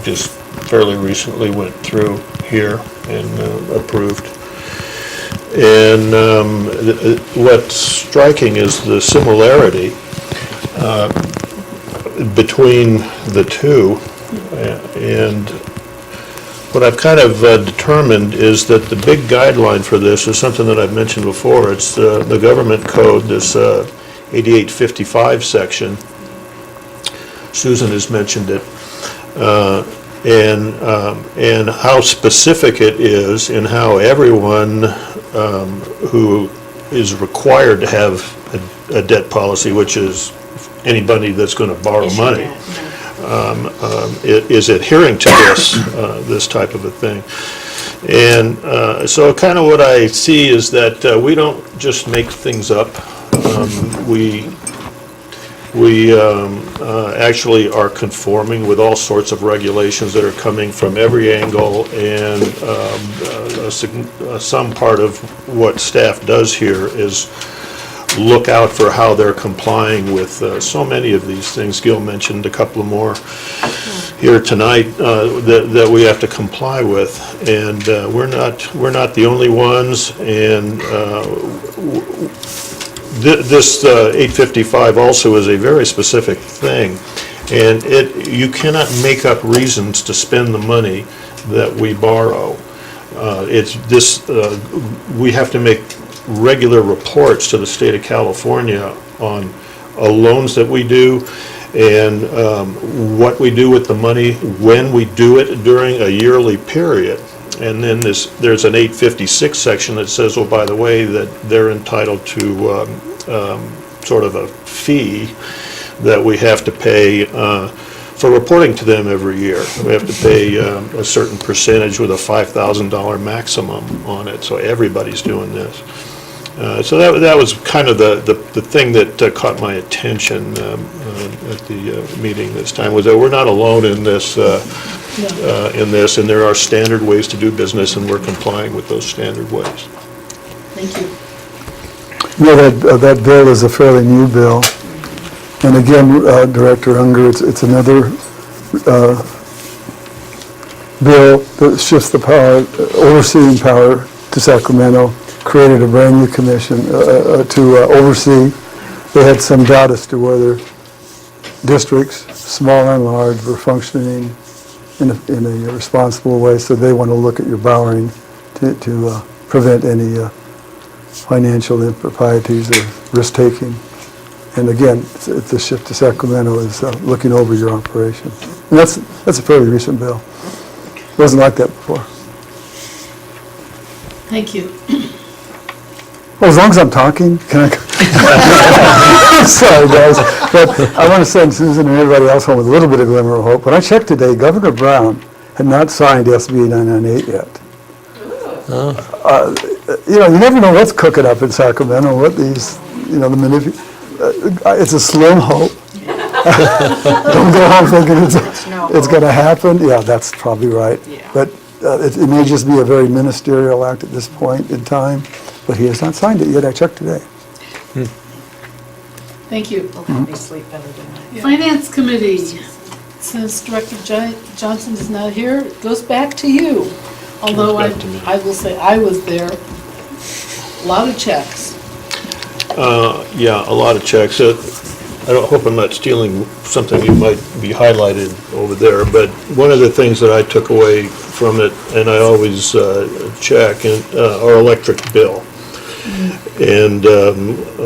just fairly recently went through here and approved. And what's striking is the similarity between the two. And what I've kind of determined is that the big guideline for this is something that I've mentioned before. It's the government code, this 8855 section. Susan has mentioned it. And how specific it is in how everyone who is required to have a debt policy, which is anybody that's going to borrow money, is adhering to this type of a thing. And so kind of what I see is that we don't just make things up. We actually are conforming with all sorts of regulations that are coming from every angle, and some part of what staff does here is look out for how they're complying with so many of these things. Gil mentioned a couple of more here tonight that we have to comply with, and we're not the only ones, and this 855 also is a very specific thing, and you cannot make up reasons to spend the money that we borrow. We have to make regular reports to the state of California on loans that we do, and what we do with the money when we do it during a yearly period. And then there's an 856 section that says, oh, by the way, that they're entitled to sort of a fee that we have to pay for reporting to them every year. We have to pay a certain percentage with a $5,000 maximum on it, so everybody's doing this. So that was kind of the thing that caught my attention at the meeting this time, was that we're not alone in this, and there are standard ways to do business, and we're complying with those standard ways.
Thank you.
You know, that bill is a fairly new bill. And again, Director Unger, it's another bill that shifts the power, overseeing power to Sacramento, created a brand new commission to oversee. They had some doubt as to whether districts, small and large, were functioning in a responsible way, so they want to look at your borrowing to prevent any financial improprieties or risk-taking. And again, the shift to Sacramento is looking over your operation. And that's a fairly recent bill. It wasn't like that before.
Thank you.
Well, as long as I'm talking, can I? Sorry, guys, but I want to send Susan and everybody else home with a little bit of glimmer of hope. When I checked today, Governor Brown had not signed SB 998 yet. You know, you never know what's cooking up in Sacramento, what these, you know, it's a slim hope. Don't go home thinking it's going to happen. Yeah, that's probably right. But it may just be a very ministerial act at this point in time. But he has not signed it yet. I checked today.
Thank you.
Will help me sleep better tonight.
Finance Committee, since Director Johnson is not here, it goes back to you. Although I will say I was there. A lot of checks.
Yeah, a lot of checks. I hope I'm not stealing something you might be highlighted over there, but one of the things that I took away from it, and I always check, our electric bill. And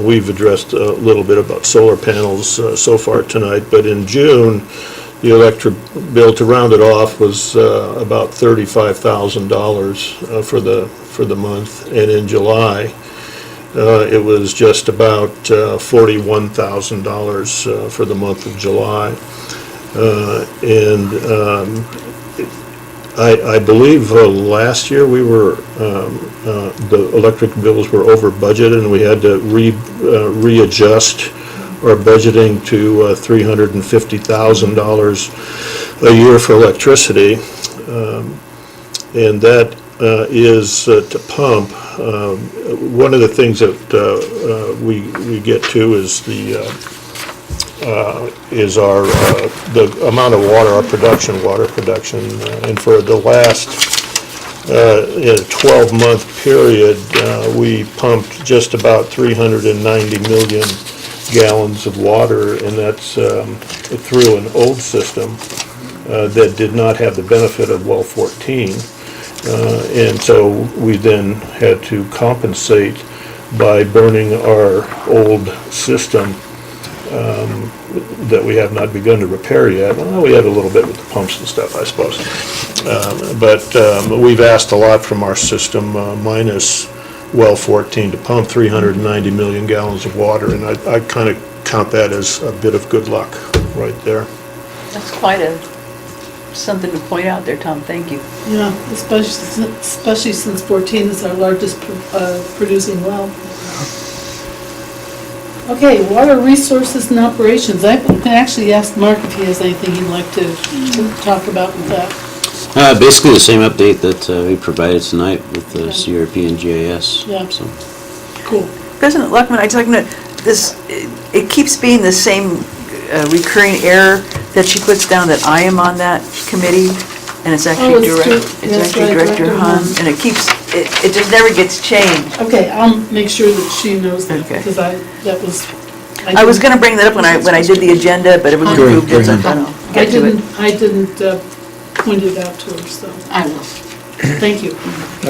we've addressed a little bit about solar panels so far tonight, but in June, the electric bill, to round it off, was about $35,000 for the month, and in July, it was just about $41,000 for the month of July. I believe last year we were, the electric bills were over budgeted, and we had to readjust our budgeting to $350,000 a year for electricity. And that is to pump. One of the things that we get to is the amount of water, our water production, and for the last 12-month period, we pumped just about 390 million gallons of water, and that's through an old system that did not have the benefit of well 14. And so we then had to compensate by burning our old system that we have not begun to repair yet. Well, we had a little bit with the pumps and stuff, I suppose. But we've asked a lot from our system, minus well 14, to pump 390 million gallons of water, and I kind of count that as a bit of good luck right there.
That's quite something to point out there, Tom. Thank you.
Yeah, especially since 14 is our largest producing well. Okay, water resources and operations. I can actually ask Mark if he has anything he'd like to talk about with that.
Basically the same update that we provided tonight with the CRP and GIS.
Yeah.
So.
Cool.
President Luckman, I just like to, it keeps being the same recurring error that she puts down that I am on that committee, and it's actually
it's
Director Hunt, and it keeps, it just never gets changed.
Okay, I'll make sure that she knows that,
Okay.
because that was.
I was gonna bring that up when I did the agenda, but it was approved, it, so I don't get to it.
I didn't point it out to her, so.
I will.
Thank you.
I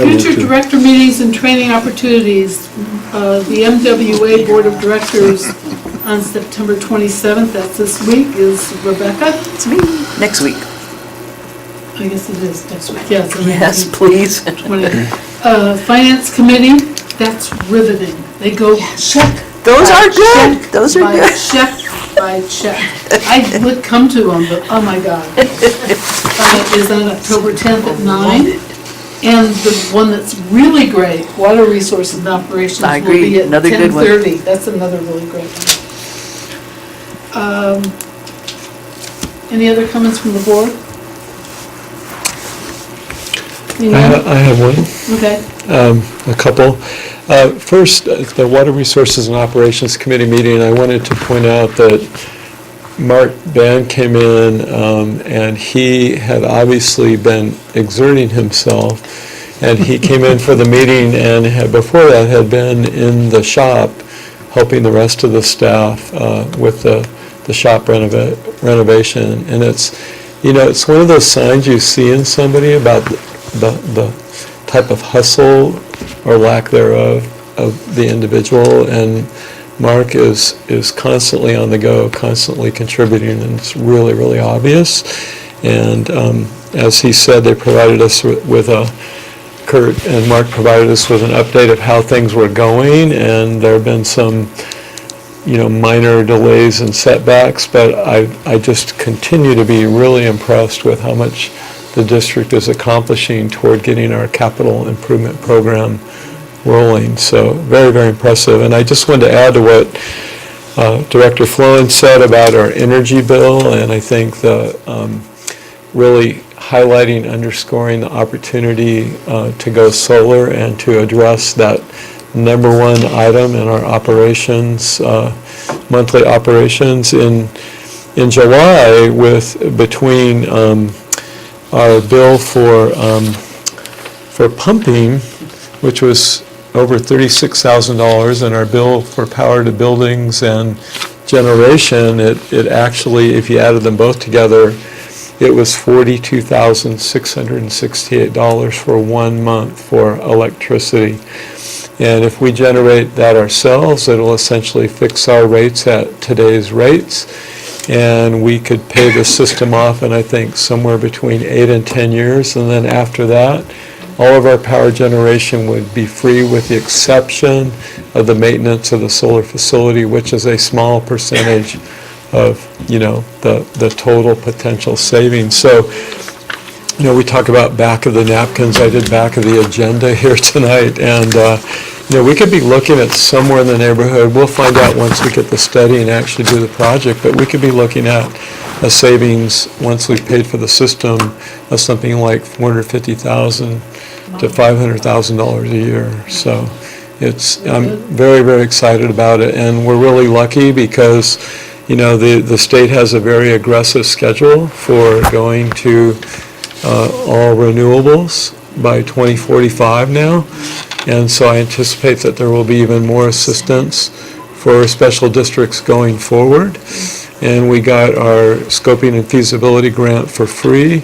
will
Future
too.
director meetings and training opportunities. The MWA Board of Directors on September 27th, that's this week, is Rebecca.
It's me, next week.
I guess it is next week, yes. the
Yes,
19th,
please.
20th. Finance Committee, that's riveting. They go check.
Those
by
are good.
check
Those are
by
good.
Check by check. I would come to them, but oh my God. Is on October 10th at 9. And the one that's really great, Water Resources and Operations,
I
will
agree.
be at
Another good one.
10:30. That's another really great one. Any other comments from the board?
I have one.
Okay.
A couple. First, the Water Resources and Operations Committee meeting, I wanted to point out that Mark Ban came in, and he had obviously been exerting himself, and he came in for the meeting and before that had been in the shop helping the rest of the staff with the shop renovation. And it's one of those signs you see in somebody about the type of hustle or lack thereof of the individual, and Mark is constantly on the go, constantly contributing, and it's really, really obvious. And as he said, they provided us with Kurt and Mark provided us with an update of how things were going, and there have been some, minor delays and setbacks, but I just continue to be really impressed with how much the district is accomplishing toward getting our capital improvement program rolling. So very, very impressive. And I just wanted to add to what Director Florin said about our energy bill, and I think really highlighting, underscoring the opportunity to go solar and to address that number one item in our operations, monthly operations. In July, between our bill for pumping, which was over $36,000, and our bill for power to buildings and generation, it actually, if you added them both together, it was $42,668 for 1 month for electricity. And if we generate that ourselves, it'll essentially fix our rates at today's rates, and we could pay the system off in, I think, somewhere between 8 and 10 years, and then after that, all of our power generation would be free with the exception of the maintenance of the solar facility, which is a small percentage of, the total potential savings. So, we talk about back of the napkins. I did back of the agenda here tonight, and, we could be looking at somewhere in the neighborhood. We'll find out once we get the study and actually do the project, but we could be looking at a savings, once we've paid for the system, of something like $450,000 to $500,000 a year. So I'm very, very excited about it, and we're really lucky because, the state has a very aggressive schedule for going to all renewables by 2045 now, and so I anticipate that there will be even more assistance for special districts going forward. And we got our scoping and feasibility grant for free.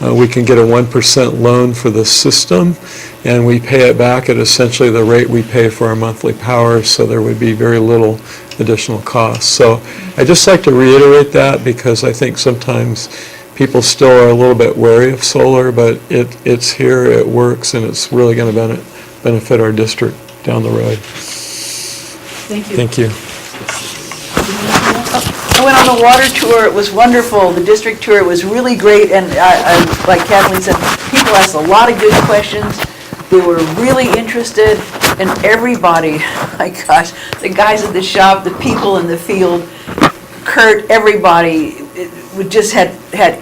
We can get a 1% loan for the system, and we pay it back at essentially the rate we pay for our monthly power, so there would be very little additional cost. So I just like to reiterate that because I think sometimes people still are a little bit wary of solar, but it's here, it works, and it's really going to benefit our district down the road.
Thank you.
Thank you.
I went on the water tour, it was wonderful, the district tour was really great, and I like Kathleen said, people asked a lot of good questions, they were really interested, and everybody, my gosh, the guys at the shop, the people in the field, Kurt, everybody, we just had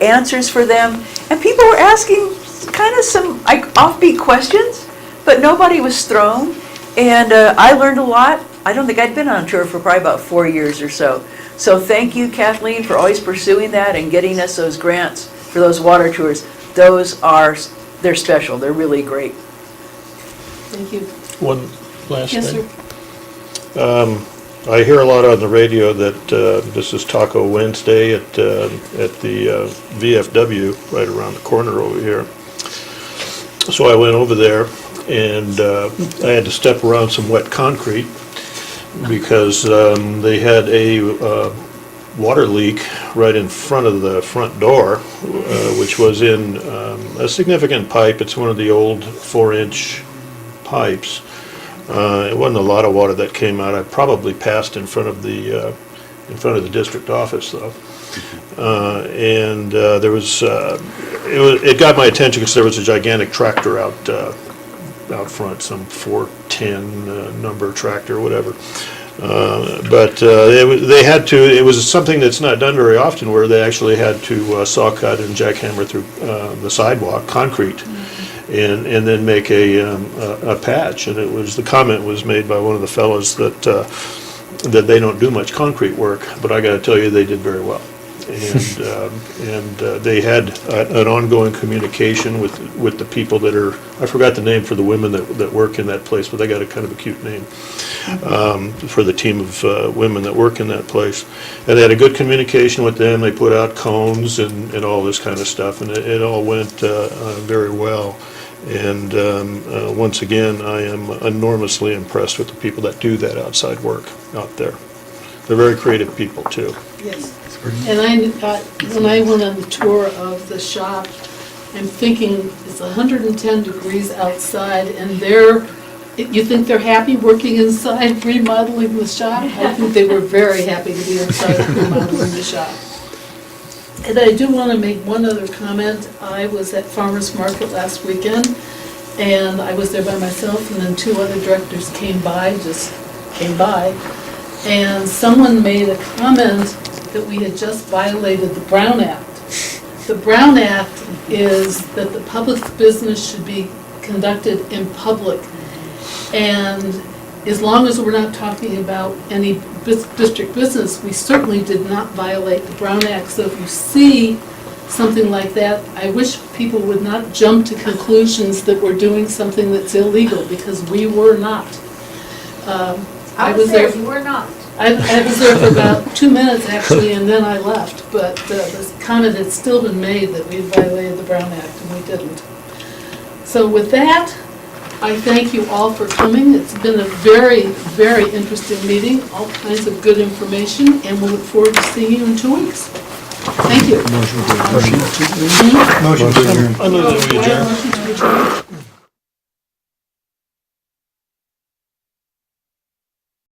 answers for them, and people were asking kind of some offbeat questions, but nobody was thrown, and I learned a lot. I don't think I'd been on tour for probably about 4 years or so. So thank you, Kathleen, for always pursuing that and getting us those grants for those water tours. They're special, they're really great.
Thank you.
One last
Yes,
thing.
sir.
I hear a lot on the radio that this is Taco Wednesday at the VFW, right around the corner over here. So I went over there, and I had to step around some wet concrete because they had a water leak right in front of the front door, which was in a significant pipe. It's one of the old 4-inch pipes. It wasn't a lot of water that came out. I probably passed in front of the district office, though. And there was, it got my attention because there was a gigantic tractor out front, some 410 number tractor, whatever. But they had to, it was something that's not done very often, where they actually had to saw cut and jackhammer through the sidewalk, concrete, and then make a patch. And the comment was made by one of the fellows that they don't do much concrete work, but I got to tell you, they did very well. And they had an ongoing communication with the people that are, I forgot the name for the women that work in that place, but they got a kind of a cute name for the team of women that work in that place. And they had a good communication with them. They put out cones and all this kind of stuff, and it all went very well. And once again, I am enormously impressed with the people that do that outside work out there. They're very creative people, too.
Yes. And when I went on the tour of the shop, I'm thinking it's 110 degrees outside, and you think they're happy working inside remodeling the shop? I think they were very happy to be inside remodeling the shop. And I do want to make one other comment. I was at Farmers Market last weekend, and I was there by myself, and then 2 other directors came by, and someone made a comment that we had just violated the Brown Act. The Brown Act is that the public business should be conducted in public. And as long as we're not talking about any district business, we certainly did not violate the Brown Act. So if you see something like that, I wish people would not jump to conclusions that we're doing something that's illegal, because we were not. I was there.
You were not.
I was there for about 2 minutes, actually, and then I left. But the comment had still been made that we violated the Brown Act, and we didn't. So with that, I thank you all for coming. It's been a very, very interesting meeting, all kinds of good information, and we'll look forward to seeing you in 2 weeks. Thank you.
Motion to adjourn.
Other than we adjourn.
Motion to adjourn.